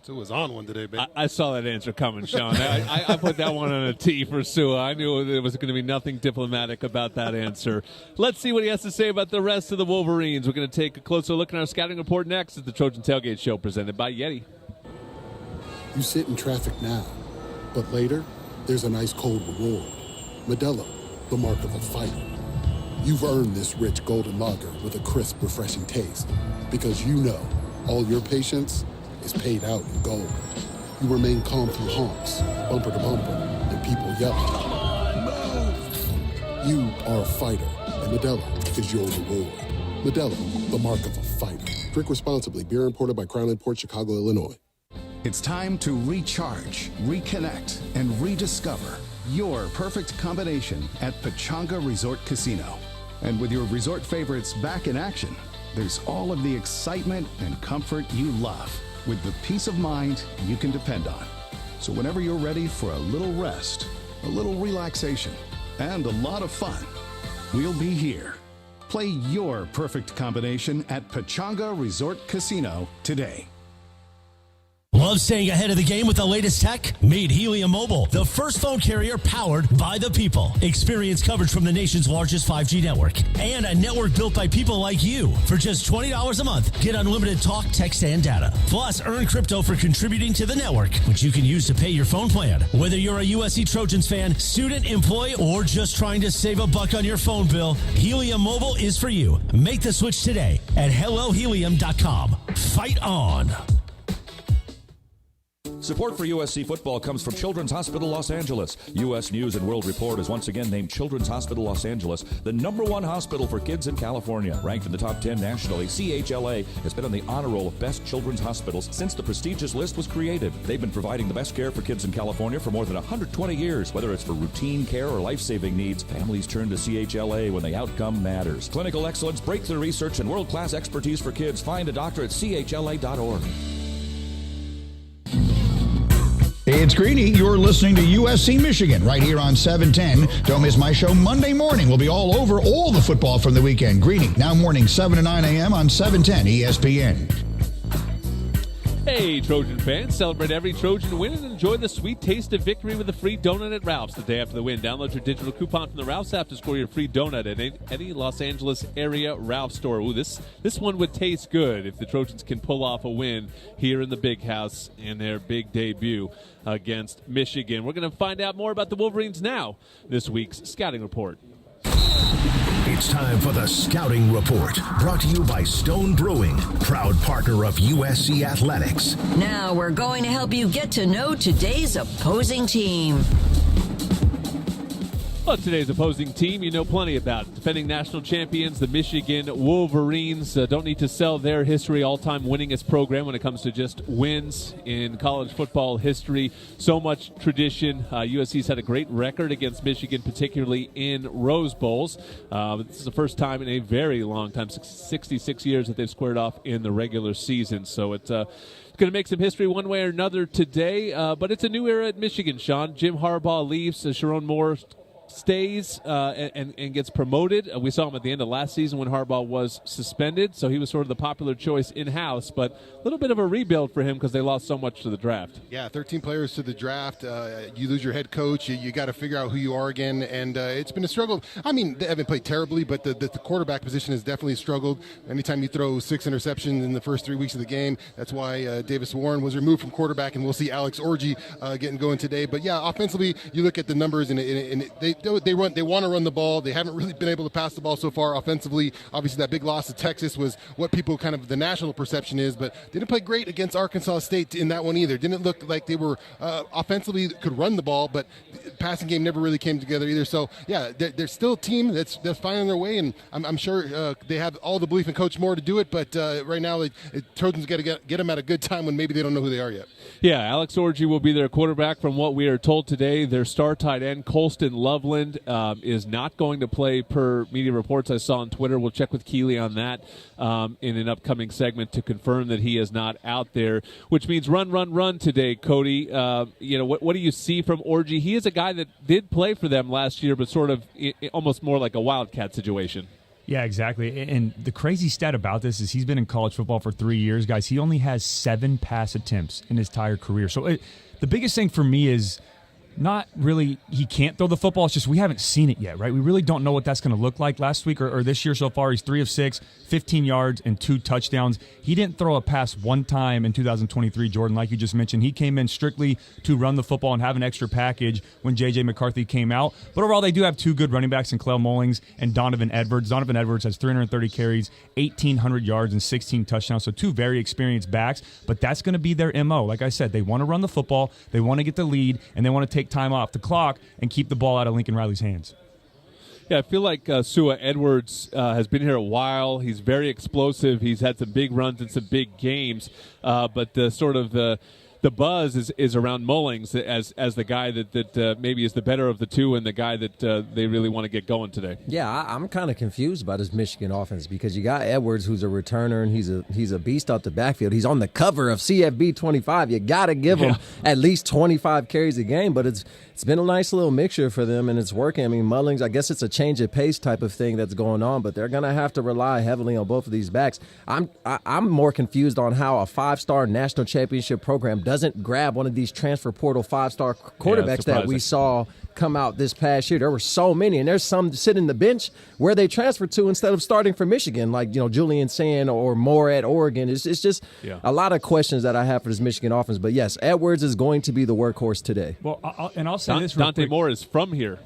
Sue was on one today, baby. I saw that answer coming, Sean. I put that one on a T for Sue. I knew there was going to be nothing diplomatic about that answer. Let's see what he has to say about the rest of the Wolverines. We're going to take a closer look at our scouting report next at the Trojan Tailgate Show presented by Yeti. You sit in traffic now, but later, there's an ice-cold reward. Modelo, the mark of a fighter. You've earned this rich golden lager with a crisp, refreshing taste. Because you know all your patience is paid out in gold. You remain calm through honks, bumper to bumper, and people yelling. Come on, move! You are a fighter, and Modelo is your reward. Modelo, the mark of a fighter. Drink responsibly. Beer imported by Crown Imports, Chicago, Illinois. It's time to recharge, reconnect, and rediscover your perfect combination at Pechanga Resort Casino. And with your resort favorites back in action, there's all of the excitement and comfort you love, with the peace of mind you can depend on. So whenever you're ready for a little rest, a little relaxation, and a lot of fun, we'll be here. Play your perfect combination at Pechanga Resort Casino today. Love staying ahead of the game with the latest tech? Meet Helium Mobile, the first phone carrier powered by the people. Experience coverage from the nation's largest 5G network and a network built by people like you. For just $20 a month, get unlimited talk, text, and data. Plus, earn crypto for contributing to the network, which you can use to pay your phone plan. Whether you're a USC Trojans fan, student, employee, or just trying to save a buck on your phone bill, Helium Mobile is for you. Make the switch today at hellohelium.com. Fight on. Support for USC football comes from Children's Hospital Los Angeles. U.S. News and World Report has once again named Children's Hospital Los Angeles the #1 hospital for kids in California. Ranked in the top 10 nationally, CHLA has been on the honor roll of best children's hospitals since the prestigious list was created. They've been providing the best care for kids in California for more than 120 years. Whether it's for routine care or life-saving needs, families turn to CHLA when the outcome matters. Clinical excellence, breakthrough research, and world-class expertise for kids. Find a doctor at chla.org. Hey, it's Greeny. You're listening to USC Michigan right here on 710. Don't miss my show Monday morning. We'll be all over all the football from the weekend. Greeny, now morning 7 to 9 a.m. on 710 ESPN. Hey, Trojan fans, celebrate every Trojan win and enjoy the sweet taste of victory with a free donut at Ralph's the day after the win. Download your digital coupon from the Ralph's app to score your free donut at any Los Angeles area Ralph's store. Ooh, this one would taste good if the Trojans can pull off a win here in the Big House in their big debut against Michigan. We're going to find out more about the Wolverines now, this week's Scouting Report. It's time for the Scouting Report, brought to you by Stone Brewing, proud partner of USC Athletics. Now we're going to help you get to know today's opposing team. Well, today's opposing team you know plenty about. Defending national champions, the Michigan Wolverines, don't need to sell their history, all-time winningest program when it comes to just wins in college football history. So much tradition. USC's had a great record against Michigan, particularly in Rose Bowls. This is the first time in a very long time, 66 years, that they've squared off in the regular season. So it's going to make some history one way or another today, but it's a new era at Michigan, Sean. Jim Harbaugh leaves, Sharon Moore stays and gets promoted. We saw him at the end of last season when Harbaugh was suspended, so he was sort of the popular choice in-house, but a little bit of a rebuild for him because they lost so much to the draft. Yeah, 13 players to the draft. You lose your head coach. You got to figure out who you are again, and it's been a struggle. I mean, they haven't played terribly, but the quarterback position has definitely struggled. Anytime you throw 6 interceptions in the first 3 weeks of the game, that's why Davis Warren was removed from quarterback, and we'll see Alex Orji getting going today. But yeah, offensively, you look at the numbers, and they want to run the ball. They haven't really been able to pass the ball so far offensively. Obviously, that big loss to Texas was what people kind of the national perception is, but they didn't play great against Arkansas State in that one either. Didn't look like they were offensively could run the ball, but the passing game never really came together either. So yeah, they're still a team that's finding their way, and I'm sure they have all the belief in Coach Moore to do it. But right now, Trojans got to get them at a good time when maybe they don't know who they are yet. Yeah, Alex Orji will be their quarterback from what we are told today. Their star tight end, Colston Loveland, is not going to play per media reports I saw on Twitter. We'll check with Keeley on that in an upcoming segment to confirm that he is not out there, which means run today, Cody. What do you see from Orji? He is a guy that did play for them last year, but sort of almost more like a Wildcat situation. Yeah, exactly. And the crazy stat about this is he's been in college football for 3 years, guys. He only has 7 pass attempts in his entire career. So the biggest thing for me is not really he can't throw the football. It's just we haven't seen it yet, right? We really don't know what that's going to look like last week or this year so far. He's 3 of 6, 15 yards, and 2 touchdowns. He didn't throw a pass one time in 2023, Jordan, like you just mentioned. He came in strictly to run the football and have an extra package when J.J. McCarthy came out. But overall, they do have 2 good running backs in Clell Mullings and Donovan Edwards. Donovan Edwards has 330 carries, 1,800 yards, and 16 touchdowns. So 2 very experienced backs. But that's going to be their MO. Like I said, they want to run the football, they want to get the lead, and they want to take time off the clock and keep the ball out of Lincoln Riley's hands. Yeah, I feel like Sua Edwards has been here a while. He's very explosive. He's had some big runs and some big games, but the buzz is around Mullings as the guy that maybe is the better of the two and the guy that they really want to get going today. Yeah, I'm kind of confused by this Michigan offense because you got Edwards, who's a returner, and he's a beast out the backfield. He's on the cover of CFB 25. You got to give him at least 25 carries a game, but it's been a nice little mixture for them, and it's working. I mean, Mullings, I guess it's a change of pace type of thing that's going on, but they're going to have to rely heavily on both of these backs. I'm more confused on how a 5-star national championship program doesn't grab one of these transfer portal 5-star quarterbacks that we saw come out this past year. There were so many, and there's some sitting in the bench where they transferred to instead of starting for Michigan, like Julian Sand or Moore at Oregon. It's just a lot of questions that I have for this Michigan offense. But yes, Edwards is going to be the workhorse today. Well, I'll say this real Dante quick. Moore is from here.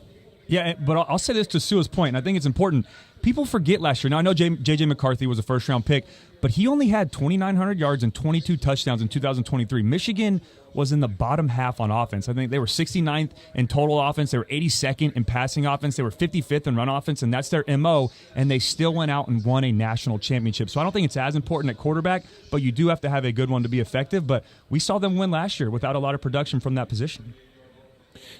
Yeah, but I'll say this to Sua's point, and I think it's important. People forget last year. Now, I know J.J. McCarthy was a first-round pick, but he only had 2,900 yards and 22 touchdowns in 2023. Michigan was in the bottom half on offense. I think they were 69th in total offense. They were 82nd in passing offense. They were 55th in run offense, and that's their MO, and they still went out and won a national championship. So I don't think it's as important at quarterback, but you do have to have a good one to be effective. But we saw them win last year without a lot of production from that position.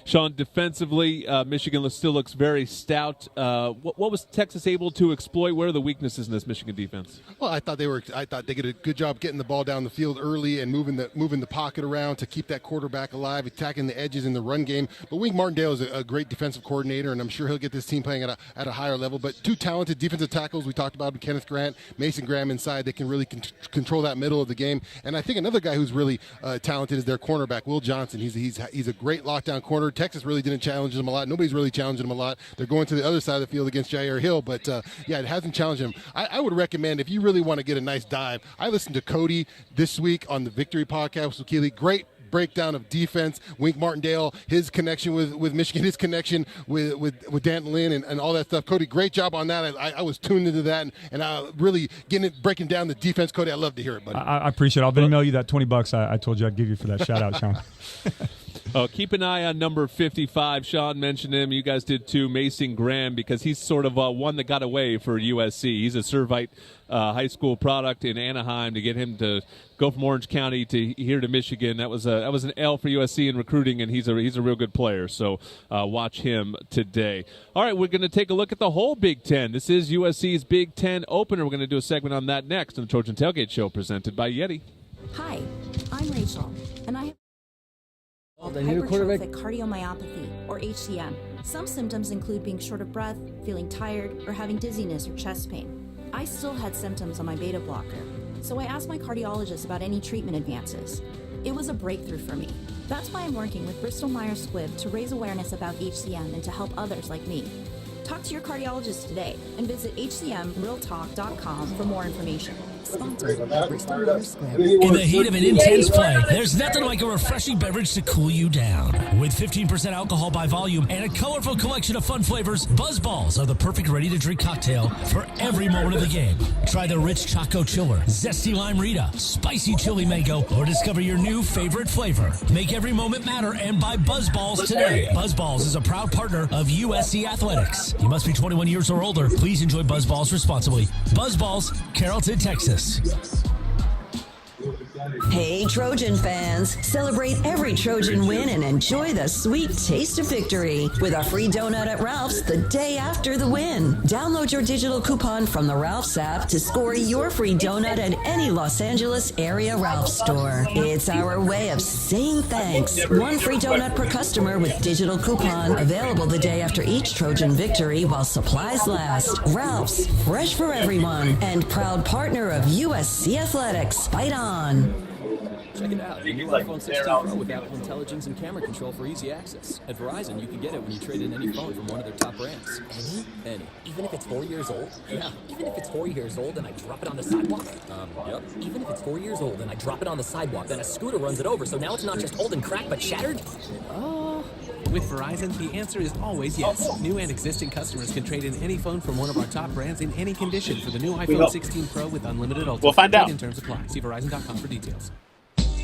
Sean, defensively, Michigan still looks very stout. What was Texas able to exploit? Where are the weaknesses in this Michigan defense? Well, I thought they did a good job getting the ball down the field early and moving the pocket around to keep that quarterback alive, attacking the edges in the run game. But Wink Martindale is a great defensive coordinator, and I'm sure he'll get this team playing at a higher level. But two talented defensive tackles we talked about, Kenneth Grant, Mason Graham inside. They can really control that middle of the game. And I think another guy who's really talented is their cornerback, Will Johnson. He's a great lockdown corner. Texas really didn't challenge him a lot. Nobody's really challenging him a lot. They're going to the other side of the field against Jair Hill, but it hasn't challenged him. I would recommend, if you really want to get a nice dive, I listened to Cody this week on the Victory Podcast with Keely. Great breakdown of defense, Wink Martindale, his connection with Michigan, his connection with Danton Lynn and all that stuff. Cody, great job on that. I was tuned into that and really breaking down the defense. Cody, I'd love to hear it, buddy. I appreciate it. I'll email you that $20 I told you I'd give you for that shout out, Sean. Keep an eye on number 55. Sean mentioned him. You guys did too, Mason Graham, because he's sort of one that got away for USC. He's a Servite high school product in Anaheim. To get him to go from Orange County to here to Michigan, that was an L for USC in recruiting, and he's a real good player. So watch him today. All right, we're going to take a look at the whole Big Ten. This is USC's Big Ten opener. We're going to do a segment on that next on the Trojan Tailgate Show, presented by Yeti. Hi, I'm Rachel, and I have They need a quarterback. hypertrophic cardiomyopathy, or HCM. Some symptoms include being short of breath, feeling tired, or having dizziness or chest pain. I still had symptoms on my beta blocker, so I asked my cardiologist about any treatment advances. It was a breakthrough for me. That's why I'm working with Bristol Myers Squibb to raise awareness about HCM and to help others like me. Talk to your cardiologist today and visit hcmrealtalk.com for more information. Sponsored by Bristol Myers Squibb. In the heat of an intense play, there's nothing like a refreshing beverage to cool you down. With 15% alcohol by volume and a colorful collection of fun flavors, Buzz Balls are the perfect ready-to-drink cocktail for every moment of the game. Try the rich Choco Chiller, Zesty Lime Rita, Spicy Chili Mango, or discover your new favorite flavor. Make every moment matter and buy Buzz Balls today. Buzz Balls is a proud partner of USC Athletics. You must be 21 years or older. Please enjoy Buzz Balls responsibly. Buzz Balls, Carrollton, Texas. Hey, Trojan fans, celebrate every Trojan win and enjoy the sweet taste of victory with a free donut at Ralph's the day after the win. Download your digital coupon from the Ralph's app to score your free donut at any Los Angeles area Ralph's store. It's our way of saying thanks. One free donut per customer with digital coupon, available the day after each Trojan victory while supplies last. Ralph's, fresh for everyone, and proud partner of USC Athletics. Fight on. Check it out, the new iPhone 16 Pro with Apple Intelligence and camera control for easy access. At Verizon, you can get it when you trade in any phone from one of their top brands. Any. Even if it's 4 years old? Yeah. Even if it's 4 years old and I drop it on the sidewalk? Yep. Even if it's 4 years old and I drop it on the sidewalk, then a scooter runs it over, so now it's not just old and cracked, but shattered? With Verizon, the answer is always yes. New and existing customers can trade in any phone from one of our top brands in any condition for the new iPhone 16 Pro with unlimited ultra. We'll find out. In terms apply. See Verizon.com for details.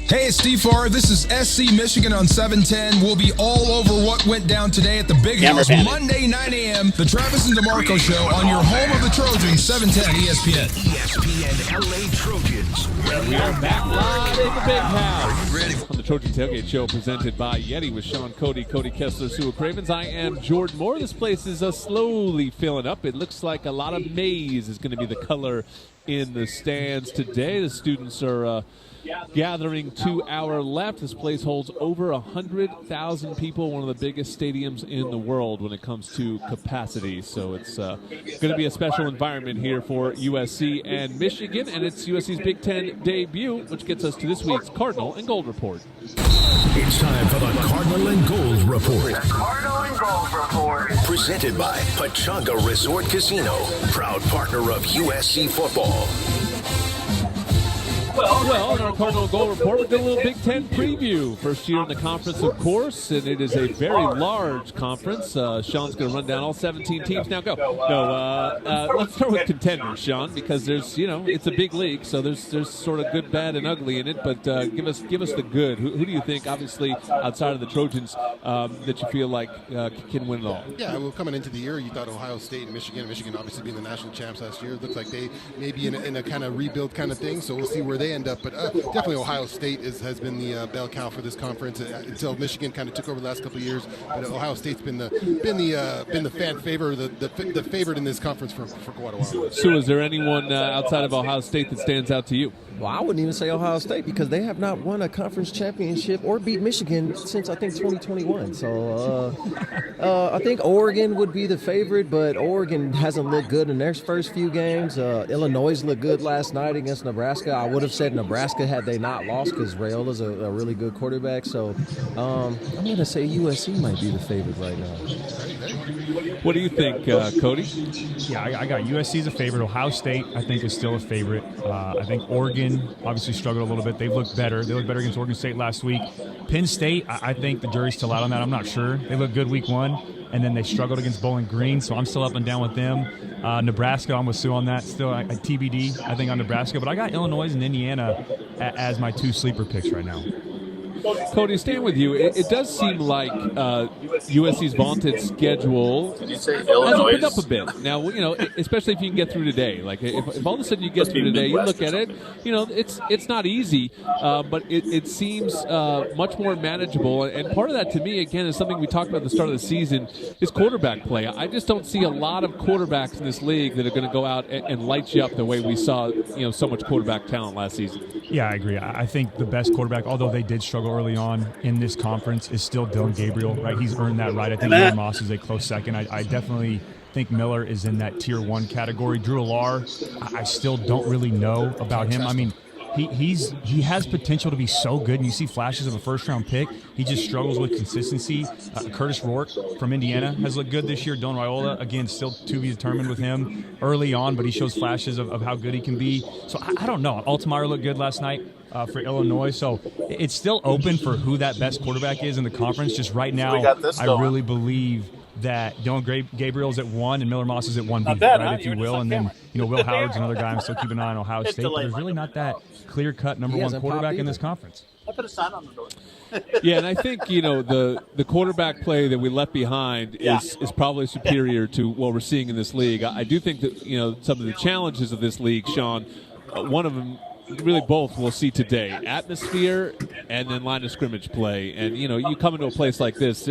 Hey, it's Steve Farr. This is SC Michigan on 710. We'll be all over what went down today at the Big House, Monday, 9 a.m. The Travis and DeMarco Show on your home of the Trojans, 710 ESPN. ESPN LA Trojans. We are back live in the Big House. Ready on the Trojan Tailgate Show, presented by Yeti with Sean Cody Kessler, Sue Cravens. I am Jordan Moore. This place is slowly filling up. It looks like a lot of maize is going to be the color in the stands today. The students are gathering to our left. This place holds over 100,000 people, one of the biggest stadiums in the world when it comes to capacity. So it's going to be a special environment here for USC and Michigan, and it's USC's Big Ten debut, which gets us to this week's Cardinal and Gold Report. It's time for the Cardinal and Gold Report. The Cardinal and Gold Report. Presented by Pechanga Resort Casino, proud partner of USC football. Well, in our Cardinal Goal Report, we did a little Big Ten preview. First year in the conference, of course, and it is a very large conference. Sean's going to run down all 17 teams. Now go. No, let's start with contenders, Sean, because there's, it's a big league, so there's sort of good, bad, and ugly in it. But give us the good. Who do you think, obviously, outside of the Trojans, that you feel like can win it all? Yeah, well, coming into the year, you thought Ohio State and Michigan obviously being the national champs last year. It looks like they may be in a kind of rebuild kind of thing, so we'll see where they they end up. But definitely Ohio State has been the bell cow for this conference until Michigan kind of took over the last couple of years. But Ohio State's been the fan favorite, the favorite in this conference for quite a while. Sue, is there anyone outside of Ohio State that stands out to you? Well, I wouldn't even say Ohio State because they have not won a conference championship or beat Michigan since, I think, 2021. So I think Oregon would be the favorite, but Oregon hasn't looked good in their first few games. Illinois looked good last night against Nebraska. I would have said Nebraska had they not lost because Rayola's a really good quarterback. So I'm going to say USC might be the favorite right now. What do you think, Cody? Yeah, I got USC as a favorite. Ohio State, I think, is still a favorite. I think Oregon obviously struggled a little bit. They've looked better. They looked better against Oregon State last week. Penn State, I think the jury's still out on that. I'm not sure. They looked good week 1, and then they struggled against Bowling Green, so I'm still up and down with them. Nebraska, I'm with Sue on that. Still a TBD, I think, on Nebraska. But I got Illinois and Indiana as my 2 sleeper picks right now. Cody, staying with you, it does seem like USC's vaunted schedule has opened up a bit. Now, especially if you can get through today. Like, if all of a sudden you get through today, you look at it, it's not easy, but it seems much more manageable. And part of that, to me, again, is something we talked about at the start of the season, is quarterback play. I just don't see a lot of quarterbacks in this league that are going to go out and light you up the way we saw, so much quarterback talent last season. Yeah, I agree. I think the best quarterback, although they did struggle early on in this conference, is still Dylan Gabriel, right? He's earned that right. I think Miller Moss is a close second. I definitely think Miller is in that tier 1 category. Drew Allar, I still don't really know about him. I mean, he has potential to be so good, and you see flashes of a first-round pick. He just struggles with consistency. Curtis Rourke from Indiana has looked good this year. Don Raiola, again, still to be determined with him early on, but he shows flashes of how good he can be. So I don't know. Altmaier looked good last night for Illinois, so it's still open for who that best quarterback is in the conference. Just right now, I really believe that Dylan Gabriel's at 1 and Miller Moss is at 1B, right, if you will. And then, Will Howard's another guy I'm still keeping an eye on Ohio State. But there's really not that clear-cut number 1 quarterback in this conference. I put a sign on the door. Yeah, and I think, the quarterback play that we left behind is probably superior to what we're seeing in this league. I do think that, some of the challenges of this league, Sean, one of them, really both we'll see today, atmosphere and then line of scrimmage play. And, you come into a place like this,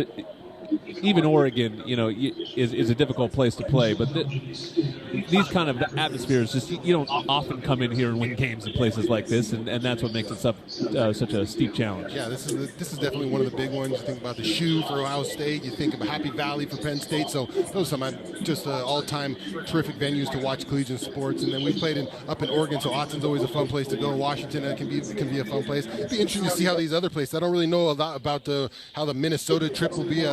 even Oregon, is a difficult place to play. But these kind of atmospheres, just you don't often come in here and win games in places like this, and that's what makes it such a steep challenge. Yeah, this is definitely one of the big ones. You think about the Shoe for Ohio State. You think of Happy Valley for Penn State. So those are some just all-time terrific venues to watch collegiate sports. And then we played up in Oregon, so Austin's always a fun place to go. Washington can be a fun place. It'd be interesting to see how these other places. I don't really know a lot about how the Minnesota trip will be.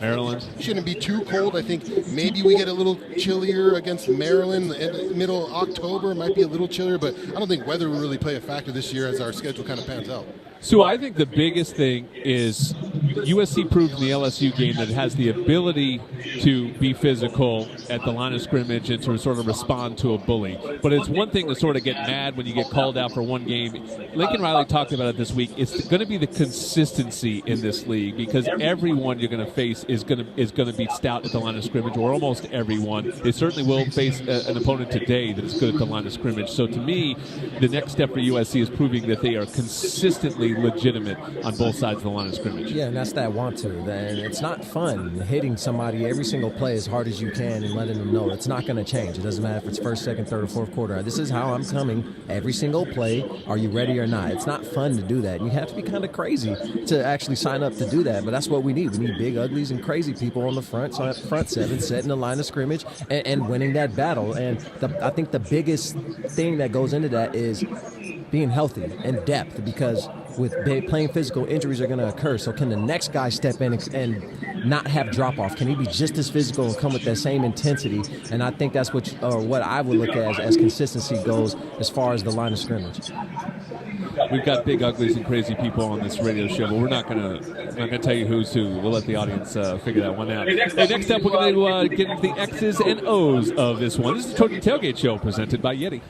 Maryland. It shouldn't be too cold. I think maybe we get a little chillier against Maryland. Middle October might be a little chillier, but I don't think weather will really play a factor this year as our schedule kind of pans out. So I think the biggest thing is USC proved in the LSU game that it has the ability to be physical at the line of scrimmage and to sort of respond to a bully. But it's one thing to sort of get mad when you get called out for one game. Lincoln Riley talked about it this week. It's going to be the consistency in this league because everyone you're going to face is going to be stout at the line of scrimmage, or almost everyone. They certainly will face an opponent today that is good at the line of scrimmage. So to me, the next step for USC is proving that they are consistently legitimate on both sides of the line of scrimmage. Yeah, and that's that want to. And it's not fun hitting somebody every single play as hard as you can and letting them know it's not going to change. It doesn't matter if it's first, second, third, or fourth quarter. This is how I'm coming every single play. Are you ready or not? It's not fun to do that. You have to be kind of crazy to actually sign up to do that. But that's what we need. We need big uglies and crazy people on the front seven, setting the line of scrimmage and winning that battle. And I think the biggest thing that goes into that is being healthy and depth, because with playing physical, injuries are going to occur. So can the next guy step in and not have drop-off? Can he be just as physical and come with that same intensity? And I think that's what I would look at as consistency goes as far as the line of scrimmage. We've got big uglies and crazy people on this radio show, but we're not gonna tell you who's who. We'll let the audience figure that one out. Hey, next up, we're going to get into the X's and O's of this one. This is the Trojan Tailgate Show presented by Yeti.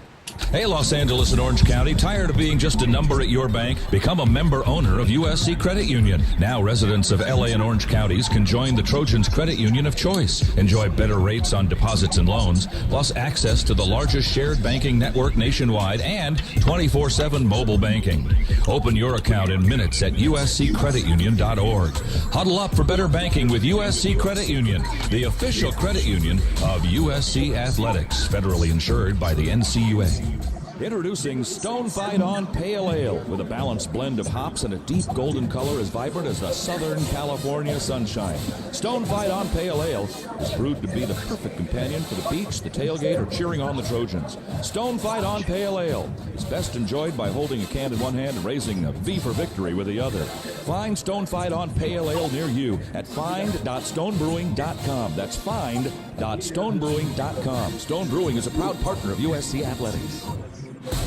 Hey, Los Angeles and Orange County, tired of being just a number at your bank? Become a member owner of USC Credit Union. Now residents of LA and Orange counties can join the Trojans Credit Union of choice. Enjoy better rates on deposits and loans, plus access to the largest shared banking network nationwide and 24/7 mobile banking. Open your account in minutes at usccreditunion.org. Huddle up for better banking with USC Credit Union, the official credit union of USC Athletics, federally insured by the NCUA. Introducing Stone Fight On Pale Ale with a balanced blend of hops and a deep golden color as vibrant as the Southern California sunshine. Stone Fight On Pale Ale is brewed to be the perfect companion for the beach, the tailgate, or cheering on the Trojans. Stone Fight On Pale Ale is best enjoyed by holding a can in one hand and raising a V for victory with the other. Find Stone Fight On Pale Ale near you at find.stonebrewing.com. That's find.stonebrewing.com. Stone Brewing is a proud partner of USC Athletics.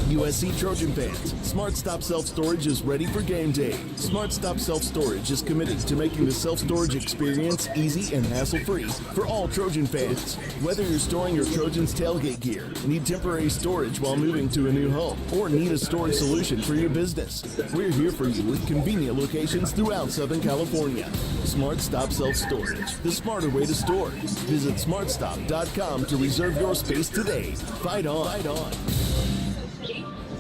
USC Trojan fans, Smart Stop Self Storage is ready for game day. Smart Stop Self Storage is committed to making the self-storage experience easy and hassle-free for all Trojan fans. Whether you're storing your Trojans tailgate gear, need temporary storage while moving to a new home, or need a storage solution for your business, we're here for you with convenient locations throughout Southern California. Smart Stop Self Storage, the smarter way to store. Visit smartstop.com to reserve your space today. Fight on. Fight on.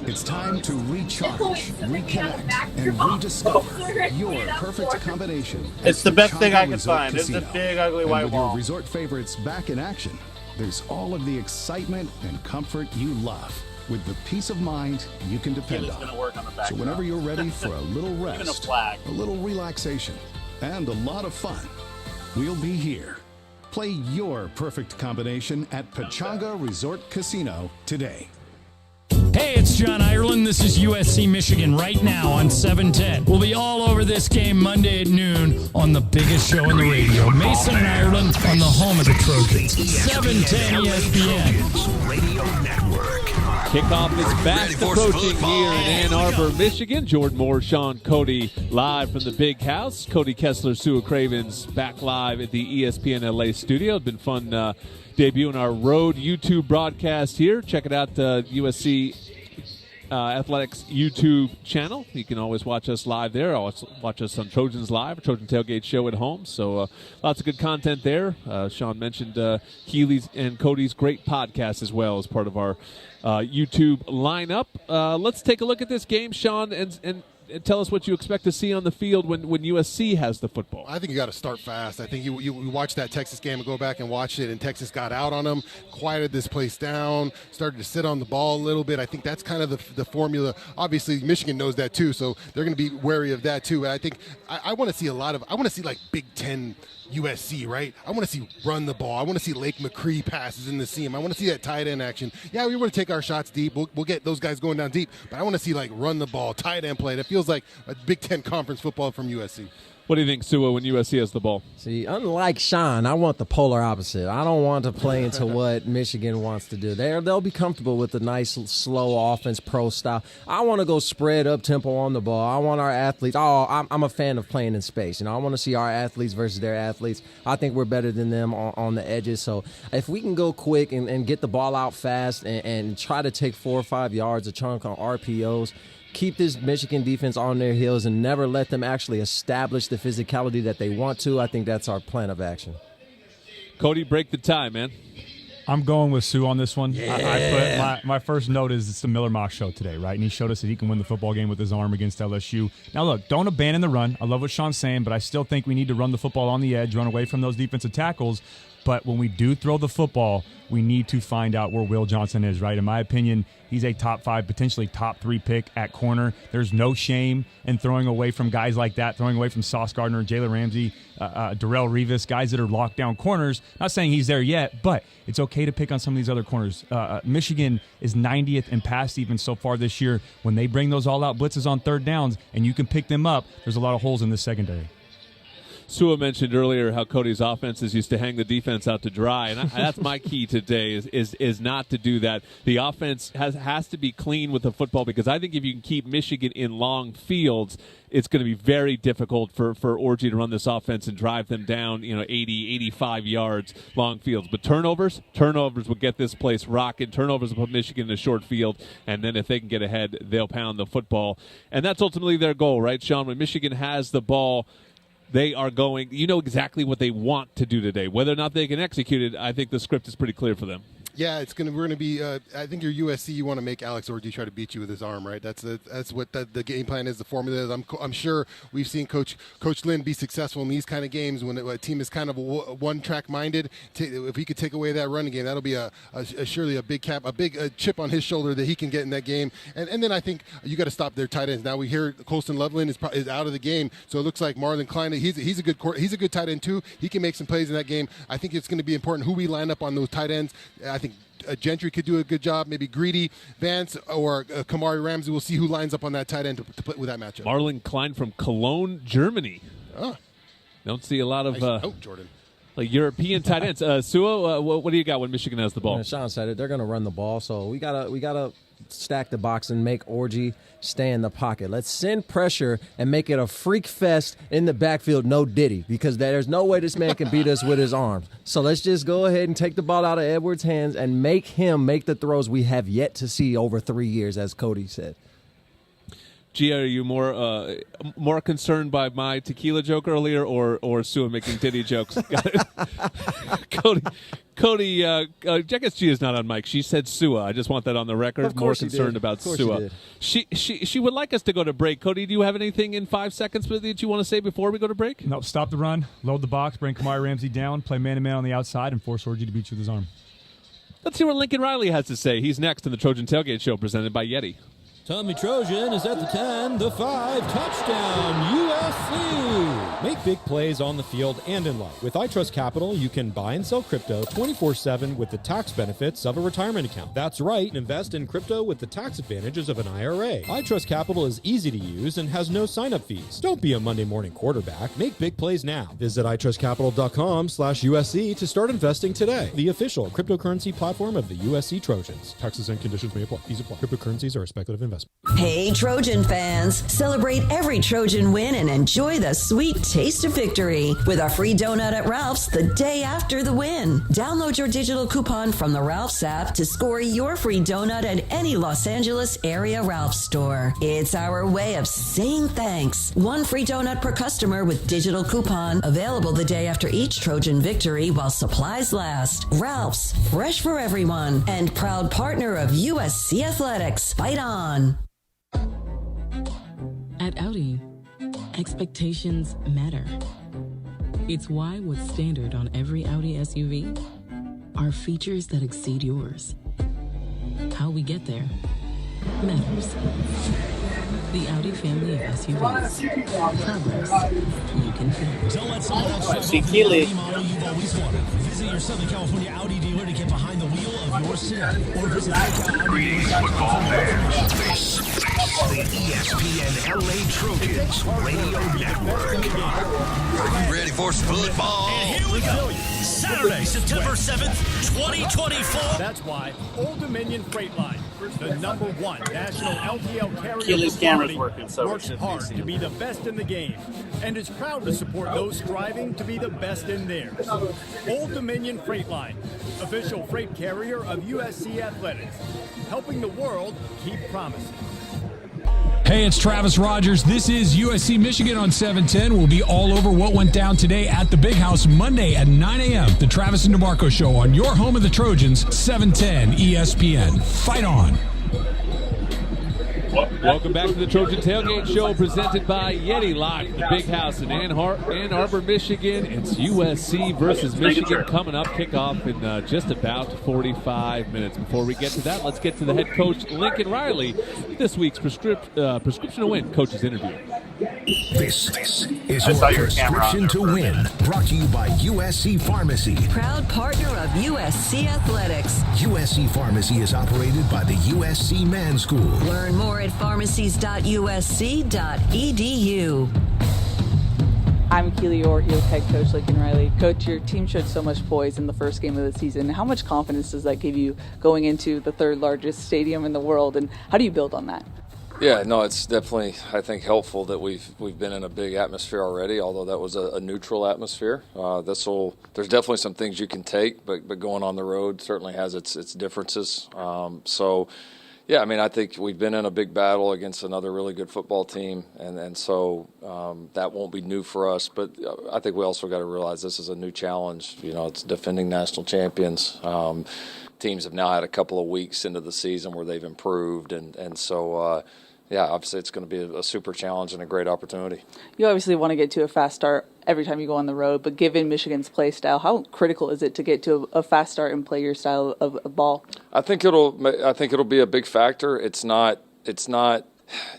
It's time to recharge, reconnect, and rediscover your perfect combination. It's the best thing I can Resort find. Casino. It's a big, ugly white with wall. your resort favorites back in action, there's all of the excitement and comfort you love, with the peace of mind you can depend on. So whenever you're ready for a little rest, a little relaxation, and a lot of fun, we'll be here. Play your perfect combination at Pechanga Resort Casino today. Hey, it's John Ireland. This is USC Michigan right now on 710. We'll be all over this game Monday at noon on the biggest show on the radio. Mason and Ireland on the home of the Trojans. 710 ESPN. Radio Network. Kickoff is fast approaching here in Ann Arbor, Michigan. Jordan Moore, Sean Cody live from the Big House. Cody Kessler, Sua Cravens back live at the ESPN LA studio. It's been fun debuting our road YouTube broadcast here. Check it out, USC Athletics YouTube channel. You can always watch us live there. Always watch us on Trojans Live, Trojan Tailgate Show at home. So lots of good content there. Sean mentioned Healy's and Cody's great podcast as well as part of our YouTube lineup. Let's take a look at this game, Sean, and tell us what you expect to see on the field when USC has the football. I think you got to start fast. I think you watch that Texas game and go back and watch it, and Texas got out on them, quieted this place down, started to sit on the ball a little bit. I think that's kind of the formula. Obviously, Michigan knows that too, so they're going to be wary of that too. And I think I want to see like Big Ten USC, right? I want to see run the ball. I want to see Lake McCree passes in the seam. I want to see that tight end action. Yeah, we want to take our shots deep. We'll get those guys going down deep, but I want to see like run the ball, tight end play. That feels like a Big Ten conference football from USC. What do you think, Sua, when USC has the ball? See, unlike Sean, I want the polar opposite. I don't want to play into what Michigan wants to do. They'll be comfortable with the nice, slow offense, pro style. I want to go spread up tempo on the ball. I want our athletes. I'm a fan of playing in space. I want to see our athletes versus their athletes. I think we're better than them on the edges. So if we can go quick and get the ball out fast and try to take 4 or 5 yards a chunk on RPOs, keep this Michigan defense on their heels and never let them actually establish the physicality that they want to. I think that's our plan of action. Cody, break the tie, man. I'm going with Sue on this one. Yeah. I put my first note is it's the Miller Mock show today, right? And he showed us that he can win the football game with his arm against LSU. Now, look, don't abandon the run. I love what Sean's saying, but I still think we need to run the football on the edge, run away from those defensive tackles. But when we do throw the football, we need to find out where Will Johnson is, right? In my opinion, he's a top 5, potentially top 3 pick at corner. There's no shame in throwing away from guys like that, throwing away from Sauce Gardner, Jalen Ramsey, Darrell Revis, guys that are locked down corners. Not saying he's there yet, but it's okay to pick on some of these other corners. Michigan is 90th in pass defense so far this year. When they bring those all-out blitzes on third downs and you can pick them up, there's a lot of holes in this secondary. Sua mentioned earlier how Cody's offenses used to hang the defense out to dry, and that's my key today is not to do that. The offense has to be clean with the football, because I think if you can keep Michigan in long fields, it's going to be very difficult for Orji to run this offense and drive them down, 80, 85 yards long fields. But turnovers will get this place rocking. Turnovers will put Michigan in a short field, and then if they can get ahead, they'll pound the football. And that's ultimately their goal, right, Sean? When Michigan has the ball, they are going, exactly what they want to do today. Whether or not they can execute it, I think the script is pretty clear for them. Yeah, we're going to be. I think you're USC. You want to make Alex Orji try to beat you with his arm, right? That's what the game plan is. The formula is. I'm sure we've seen Coach Lynn be successful in these kind of games when a team is kind of one track minded. If he could take away that running game, that'll be surely a big chip on his shoulder that he can get in that game. And then I think you got to stop their tight ends. Now we hear Colston Loveland is out of the game, so it looks like Marlon Klein. He's a good tight end too. He can make some plays in that game. I think it's going to be important who we line up on those tight ends. I think Gentry could do a good job. Maybe Greedy, Vance, or Kamari Ramsey. We'll see who lines up on that tight end to play with that matchup. Marlon Klein from Cologne, Germany. Don't see a lot of Jordan. Like European tight ends. Sua, what do you got when Michigan has the ball? And Sean said it. They're going to run the ball, so we gotta stack the box and make Orji stay in the pocket. Let's send pressure and make it a freak fest in the backfield, no Diddy, because there's no way this man can beat us with his arms. So let's just go ahead and take the ball out of Edwards' hands and make him make the throws we have yet to see over 3 years, as Cody said. Gia, are you more concerned by my tequila joke earlier, or Sua making Diddy jokes? Cody, I guess Gia's not on mic. She said Sua. I just want that on the record. Of course more concerned about Sua. She would like us to go to break. Cody, do you have anything in 5 seconds that you want to say before we go to break? No, stop the run, load the box, bring Kamari Ramsey down, play man-to-man on the outside, and force Orji to beat you with his arm. Let's hear what Lincoln Riley has to say. He's next in the Trojan Tailgate Show presented by Yeti. Tommy Trojan is at the 10, the 5, touchdown, USC! Make big plays on the field and in life. With iTrust Capital, you can buy and sell crypto 24/7 with the tax benefits of a retirement account. That's right, invest in crypto with the tax advantages of an IRA. iTrust Capital is easy to use and has no sign-up fees. Don't be a Monday morning quarterback. Make big plays now. Visit iTrustCapital.com/USC to start investing today. The official cryptocurrency platform of the USC Trojans. Taxes and conditions may apply. Fees apply. Cryptocurrencies are a speculative investment. Hey, Trojan fans, celebrate every Trojan win and enjoy the sweet taste of victory with a free donut at Ralph's the day after the win. Download your digital coupon from the Ralph's app to score your free donut at any Los Angeles area Ralph's store. It's our way of saying thanks. One free donut per customer with digital coupon, available the day after each Trojan victory while supplies last. Ralph's, fresh for everyone, and proud partner of USC Athletics. Fight on. At Audi, expectations matter. It's why what's standard on every Audi SUV are features that exceed yours. How we get there matters. The Audi family of SUVs. Progress you can feel. Don't let someone else drive the model you've always wanted. Visit your Southern California Audi dealer to get behind the wheel of your Civic. Or visit Greetings, football fans. This is the ESPN LA Trojans Radio Network. Are you ready for some football? And here we go. Saturday, September 7th, 2024. That's why Old Dominion Freight Line, the #1 national LTL carrier, Keely's camera's working, so works hard to be the best in the game and is proud to support those striving to be the best in theirs. Old Dominion Freight Line, official freight carrier of USC Athletics, helping the world keep promising. Hey, it's Travis Rogers. This is USC Michigan on 710. We'll be all over what went down today at the Big House Monday at 9 a.m. The Travis and DeMarco Show on your home of the Trojans, 710 ESPN. Fight on. Welcome back to the Trojan Tailgate Show presented by Yeti, live from the Big House in Ann Arbor, Michigan. It's USC versus Michigan coming up. Kickoff in just about 45 minutes. Before we get to that, let's get to the head coach, Lincoln Riley, this week's Prescription to Win coach's interview. This is your Prescription to Win, brought to you by USC Pharmacy. Proud partner of USC Athletics. USC Pharmacy is operated by the USC Man School. Learn more at pharmacies.usc.edu. I'm Keely Orr here with head coach Lincoln Riley. Coach, your team showed so much poise in the first game of the season. How much confidence does that give you going into the third largest stadium in the world, and how do you build on that? Yeah, no, it's definitely, I think, helpful that we've been in a big atmosphere already, although that was a neutral atmosphere. There's definitely some things you can take, but going on the road certainly has its differences. Yeah, I mean, I think we've been in a big battle against another really good football team, and so that won't be new for us. But I think we also got to realize this is a new challenge. You know, it's defending national champions. Teams have now had a couple of weeks into the season where they've improved, and so yeah, obviously it's going to be a super challenge and a great opportunity. You obviously want to get to a fast start every time you go on the road, but given Michigan's play style, how critical is it to get to a fast start and play your style of ball? I think it'll be a big factor. It's not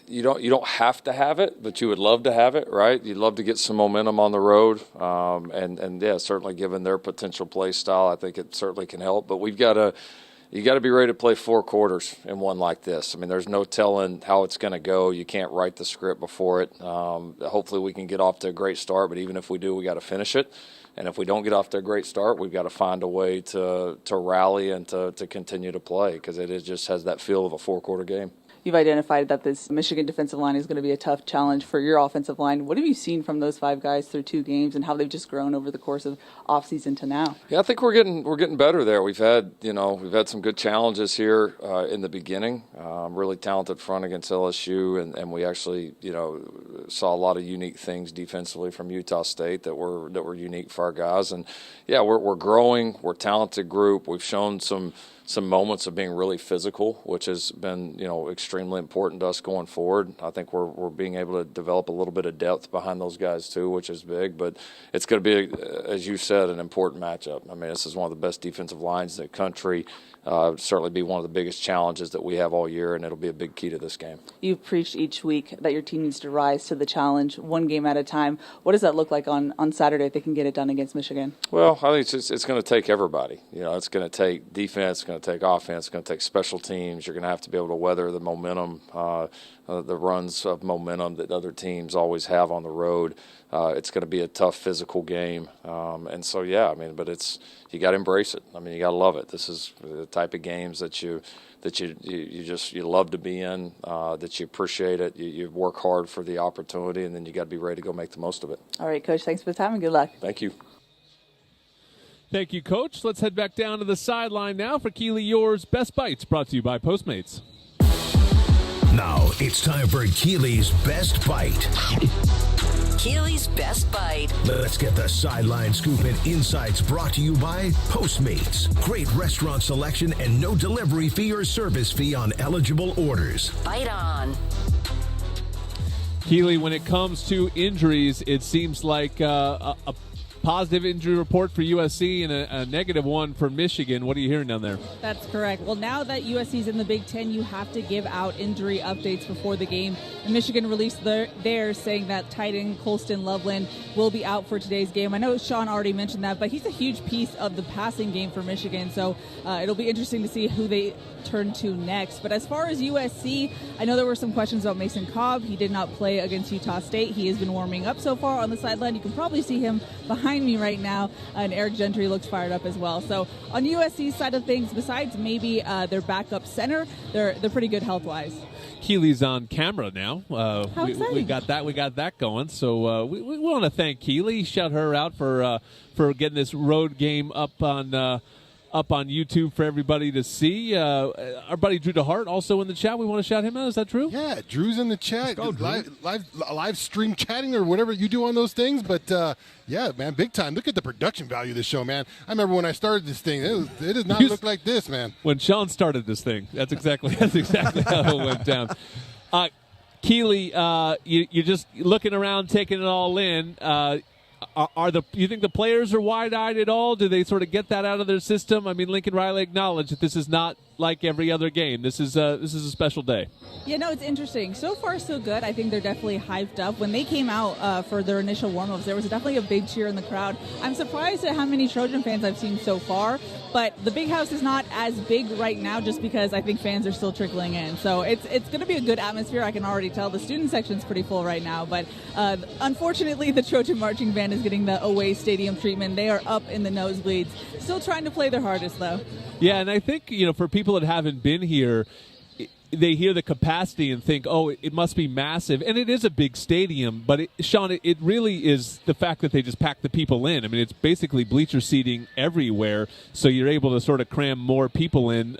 you don't have to have it, but you would love to have it, right? You'd love to get some momentum on the road, and yeah, certainly given their potential play style, I think it certainly can help. But you got to be ready to play 4 quarters in one like this. I mean, there's no telling how it's going to go. You can't write the script before it. Hopefully we can get off to a great start, but even if we do, we got to finish it. And if we don't get off to a great start, we've got to find a way to rally and to continue to play, because it just has that feel of a 4-quarter game. You've identified that this Michigan defensive line is going to be a tough challenge for your offensive line. What have you seen from those 5 guys through 2 games and how they've just grown over the course of offseason to now? Yeah, I think we're getting better there. We've had some good challenges here in the beginning. Really talented front against LSU, and we actually saw a lot of unique things defensively from Utah State that were unique for our guys. And yeah, we're growing. We're a talented group. We've shown some moments of being really physical, which has been, extremely important to us going forward. I think we're being able to develop a little bit of depth behind those guys too, which is big. But it's going to be, as you said, an important matchup. I mean, this is one of the best defensive lines in the country. Certainly be one of the biggest challenges that we have all year, and it'll be a big key to this game. You've preached each week that your team needs to rise to the challenge, one game at a time. What does that look like on Saturday if they can get it done against Michigan? Well, I think it's going to take everybody. It's going to take defense, it's going to take offense, it's going to take special teams. You're going to have to be able to weather the momentum, the runs of momentum that other teams always have on the road. It's going to be a tough physical game, and so yeah, I mean, but you got to embrace it. I mean, you got to love it. This is the type of games that you love to be in, that you appreciate it. You work hard for the opportunity, and then you got to be ready to go make the most of it. All right, Coach. Thanks for the time and good luck. Thank you. Thank you, Coach. Let's head back down to the sideline now for Keely Orr's Best Bites, brought to you by Postmates. Now it's time for Keely's Best Bite. Keely's Best Bite. Let's get the sideline scoop and insights brought to you by Postmates. Great restaurant selection and no delivery fee or service fee on eligible orders. Bite on. Keely, when it comes to injuries, it seems like a positive injury report for USC and a negative one for Michigan. What are you hearing down there? That's correct. Well, now that USC's in the Big Ten, you have to give out injury updates before the game. And Michigan released theirs saying that tight end Colston Loveland will be out for today's game. I know Sean already mentioned that, but he's a huge piece of the passing game for Michigan. So it'll be interesting to see who they turn to next. But as far as USC, I know there were some questions about Mason Cobb. He did not play against Utah State. He has been warming up so far on the sideline. You can probably see him behind me right now, and Eric Gentry looks fired up as well. So on USC's side of things, besides maybe their backup center, they're pretty good health-wise. Keely's on camera now. How exciting. We got that going. So we want to thank Keely, shout her out for getting this road game up on YouTube for everybody to see. Our buddy Drew DeHart also in the chat. We want to shout him out. Is that true? Yeah, Drew's in the chat. Let's go, live stream chatting or whatever you do on those things. But yeah, man, big time. Look at the production value of this show, man. I remember when I started this thing. It does not look like this, man. When Sean started this thing, that's exactly how it went down. Keely, you're just looking around, taking it all in. you think the players are wide-eyed at all? Do they sort of get that out of their system? I mean, Lincoln Riley acknowledged that this is not like every other game. This is a special day. Yeah, no, it's interesting. So far, so good. I think they're definitely hyped up. When they came out for their initial warm-ups, there was definitely a big cheer in the crowd. I'm surprised at how many Trojan fans I've seen so far, but the Big House is not as big right now just because I think fans are still trickling in. So it's going to be a good atmosphere. I can already tell. The student section's pretty full right now, but unfortunately, the Trojan marching band is getting the away stadium treatment. They are up in the nosebleeds. Still trying to play their hardest, though. Yeah, and I think, for people that haven't been here, they hear the capacity and think, oh, it must be massive. And it is a big stadium, but, Sean, it really is the fact that they just pack the people in. I mean, it's basically bleacher seating everywhere, so you're able to sort of cram more people in.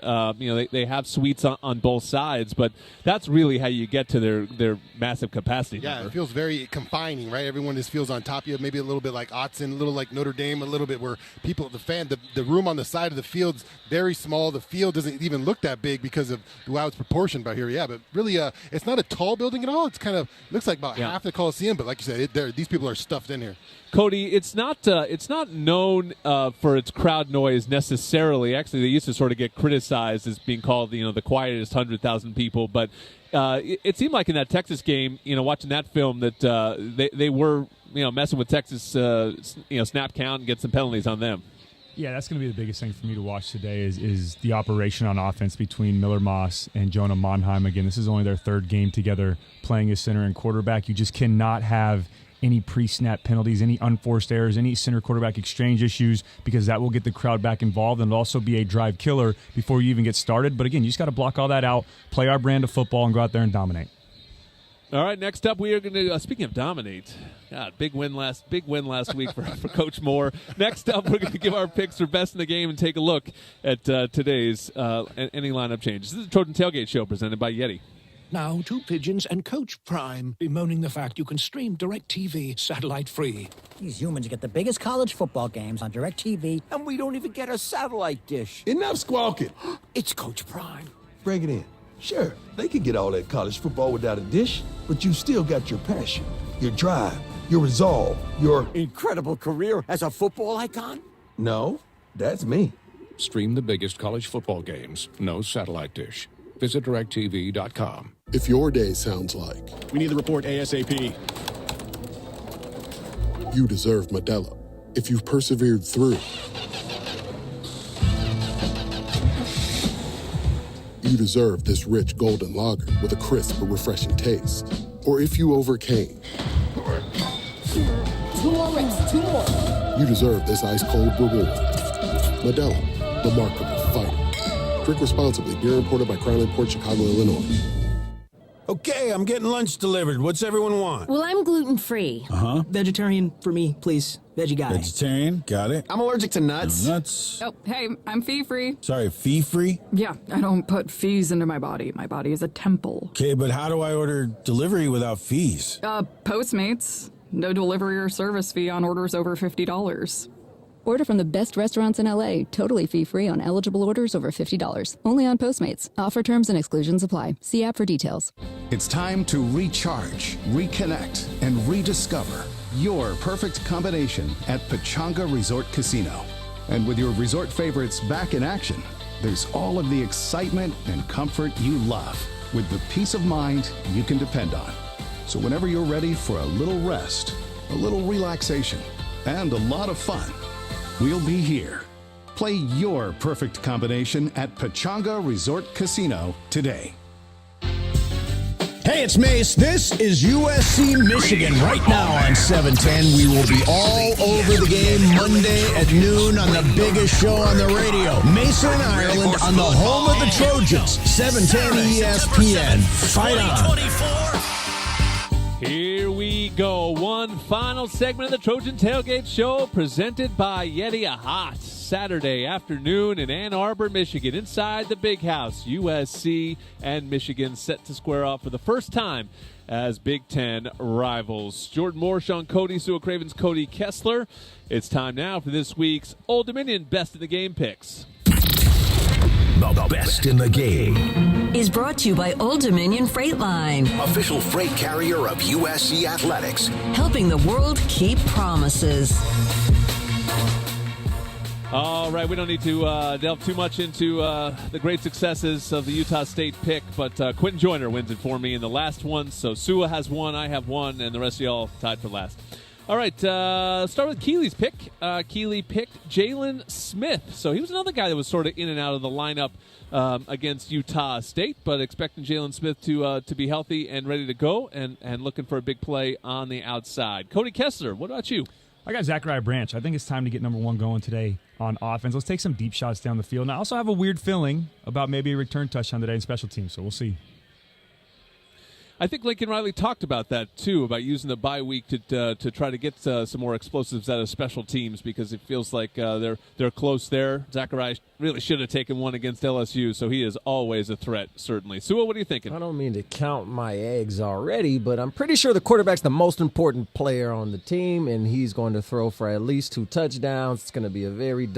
They have suites on both sides, but that's really how you get to their massive capacity number. It feels very confining, right? Everyone just feels on top of you, maybe a little bit like Autzen, a little like Notre Dame, a little bit where people, the room on the side of the field's very small. The field doesn't even look that big because of how it's proportioned by here, but really it's not a tall building at all. It's kind of looks like about half the Coliseum, but like you said, these people are stuffed in here. Cody, it's not known for its crowd noise necessarily. Actually, they used to sort of get criticized as being called the quietest 100,000 people, but it seemed like in that Texas game, watching that film, that they were messing with Texas snap count and get some penalties on them. Yeah, that's going to be the biggest thing for me to watch today is the operation on offense between Miller Moss and Jonah Monheim. Again, this is only their third game together playing as center and quarterback. You just cannot have any pre-snap penalties, any unforced errors, any center-quarterback exchange issues, because that will get the crowd back involved and it'll also be a drive killer before you even get started. But again, you just got to block all that out, play our brand of football, and go out there and dominate. All right, next up we are going to, speaking of dominate, God, big win last week for Coach Moore. Next up, we're going to give our picks for best in the game and take a look at today's any lineup changes. This is the Trojan Tailgate Show presented by Yeti. Now, two pigeons and Coach Prime bemoaning the fact you can stream DirecTV satellite-free. These humans get the biggest college football games on DirecTV, and we don't even get a satellite dish. Enough squawking. It's Coach Prime. Bring it in. Sure, they could get all that college football without a dish, but you still got your passion, your drive, your resolve, your incredible career as a football icon? No, that's me. Stream the biggest college football games. No satellite dish. Visit DirecTV.com. If your day sounds like we need the report ASAP. You deserve Modelo. If you've persevered through, you deserve this rich golden lager with a crisp but refreshing taste. Or if you overcame, 2 more reps, 2 more. You deserve this ice-cold reward. Modelo, the mark of a fighter. Drink responsibly. Beer imported by Crown Imports, Chicago, Illinois. Okay, I'm getting lunch delivered. What's everyone want? Well, I'm gluten-free. Uh-huh. Vegetarian for me, please. Veggie guy. Vegetarian? Got it. I'm allergic to nuts. No nuts. Oh, hey, I'm fee-free. Sorry, fee-free? Yeah, I don't put fees into my body. My body is a temple. Okay, but how do I order delivery without fees? Postmates. No delivery or service fee on orders over $50. Order from the best restaurants in LA, totally fee-free on eligible orders over $50. Only on Postmates. Offer terms and exclusions apply. See app for details. It's time to recharge, reconnect, and rediscover your perfect combination at Pechanga Resort Casino. And with your resort favorites back in action, there's all of the excitement and comfort you love with the peace of mind you can depend on. So whenever you're ready for a little rest, a little relaxation, and a lot of fun, we'll be here. Play your perfect combination at Pechanga Resort Casino today. Hey, it's Mace. This is USC Michigan. Right now on 710, we will be all over the game Monday at noon on the biggest show on the radio. Mason, Ireland, on the home of the Trojans. 710 ESPN. Fight on. Here we go. One final segment of the Trojan Tailgate Show presented by Yeti. A hot Saturday afternoon in Ann Arbor, Michigan. Inside the Big House, USC and Michigan set to square off for the first time as Big Ten rivals. Jordan Moore, Sean Cody, Sua Craven's Cody Kessler. It's time now for this week's Old Dominion Best in the Game picks. The best in the game. Is brought to you by Old Dominion Freight Line, Official freight carrier of USC Athletics. helping the world keep promises. All right, we don't need to delve too much into the great successes of the Utah State pick, but Quentin Joyner wins it for me in the last one. So Sua has one, I have one, and the rest of y'all tied for last. All right, start with Keely's pick. Keely picked Jalen Smith. So he was another guy that was sort of in and out of the lineup against Utah State, but expecting Jalen Smith to be healthy and ready to go and looking for a big play on the outside. Cody Kessler, what about you? I got Zachariah Branch. I think it's time to get number one going today on offense. Let's take some deep shots down the field. And I also have a weird feeling about maybe a return touchdown today in special teams, so we'll see. I think Lincoln Riley talked about that, too, about using the bye week to try to get some more explosives out of special teams because it feels like they're close there. Zachariah really should have taken one against LSU, so he is always a threat, certainly. Sua, what are you thinking? I don't mean to count my eggs already, but I'm pretty sure the quarterback's the most important player on the team, and he's going to throw for at least 2 touchdowns. It's going to be a very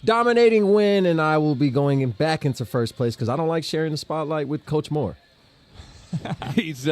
dominating win, and I will be going back into first place because I don't like sharing the spotlight with Coach Moore. He's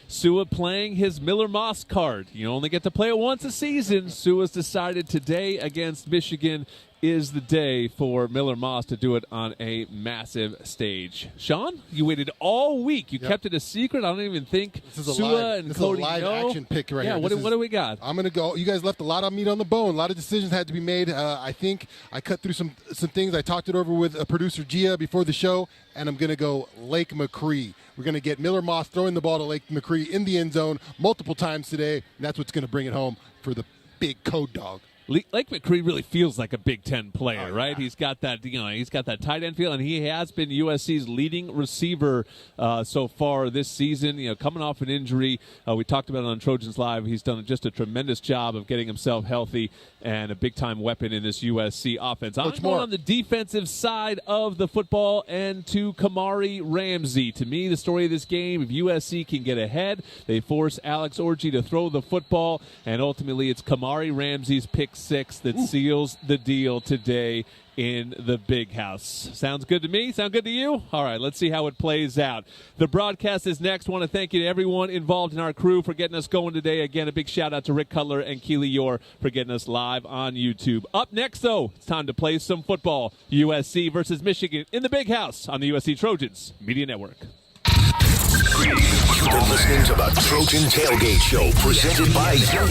Sua playing his Miller Moss card. You only get to play it once a season. Sua's decided today against Michigan is the day for Miller Moss to do it on a massive stage. Sean, you waited all week. You kept it a secret. I don't even think Sua and Cody know. This is a live action pick right here. What do we got? I'm going to go. You guys left a lot of meat on the bone. A lot of decisions had to be made. I think I cut through some things. I talked it over with producer Gia before the show, and I'm going to go Lake McCree. We're going to get Miller Moss throwing the ball to Lake McCree in the end zone multiple times today, and that's what's going to bring it home for the big Code Dog. Lake McCree really feels like a Big Ten player, right? He's got that, he's got that tight end feel, and he has been USC's leading receiver so far this season. Coming off an injury, we talked about it on Trojans Live. He's done just a tremendous job of getting himself healthy and a big-time weapon in this USC offense. I'm going on the defensive side of the football and to Kamari Ramsey. To me, the story of this game, if USC can get ahead, they force Alex Orji to throw the football, and ultimately it's Kamari Ramsey's pick 6 that seals the deal today in the Big House. Sounds good to me? Sound good to you? All right, let's see how it plays out. The broadcast is next. Want to thank you to everyone involved in our crew for getting us going today. Again, a big shout out to Rick Cutler and Keely Yore for getting us live on YouTube. Up next, though, it's time to play some football. USC versus Michigan in the Big House on the USC Trojans Media Network. You've been listening to the Trojan Tailgate Show presented by Yeti.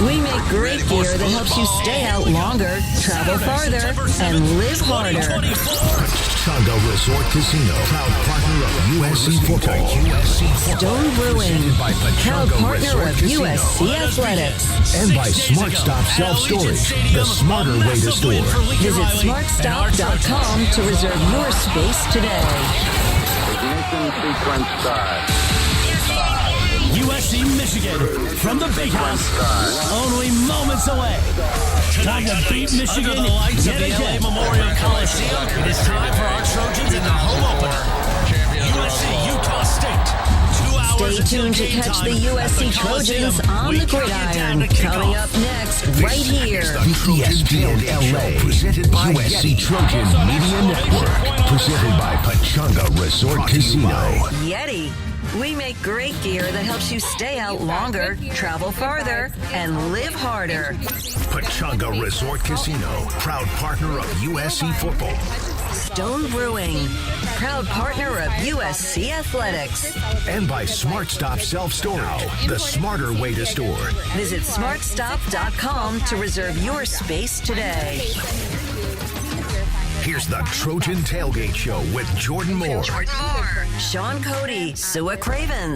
We make great gear that helps you stay out longer, travel farther, and live harder. Pechanga Resort Casino, proud partner of USC football. Stone Brewing, proud partner of USC Athletics. And by Smart Stop Self-Storage, the smarter way to store. Visit smartstop.com to reserve your space today. Ignition sequence start. USC Michigan from the Big House, only moments away. Time to beat Michigan under the lights of the LA Memorial Coliseum. It is time for our Trojans in the home opener. USC Utah State. 2 hours Stay tuned to catch the USC Trojans on the gridiron. Coming up next, right here. The ESPN LA, presented by USC Trojan Media Network, presented by Pechanga Resort Casino. Yeti. We make great gear that helps you stay out longer, travel farther, and live harder. Pechanga Resort Casino, proud partner of USC football. Stone Brewing, proud partner of USC Athletics. And by Smart Stop Self-Storage, the smarter way to store. Visit smartstop.com to reserve your space today. Here's the Trojan Tailgate Show with Jordan Moore. Sean Cody, Sua Cravens.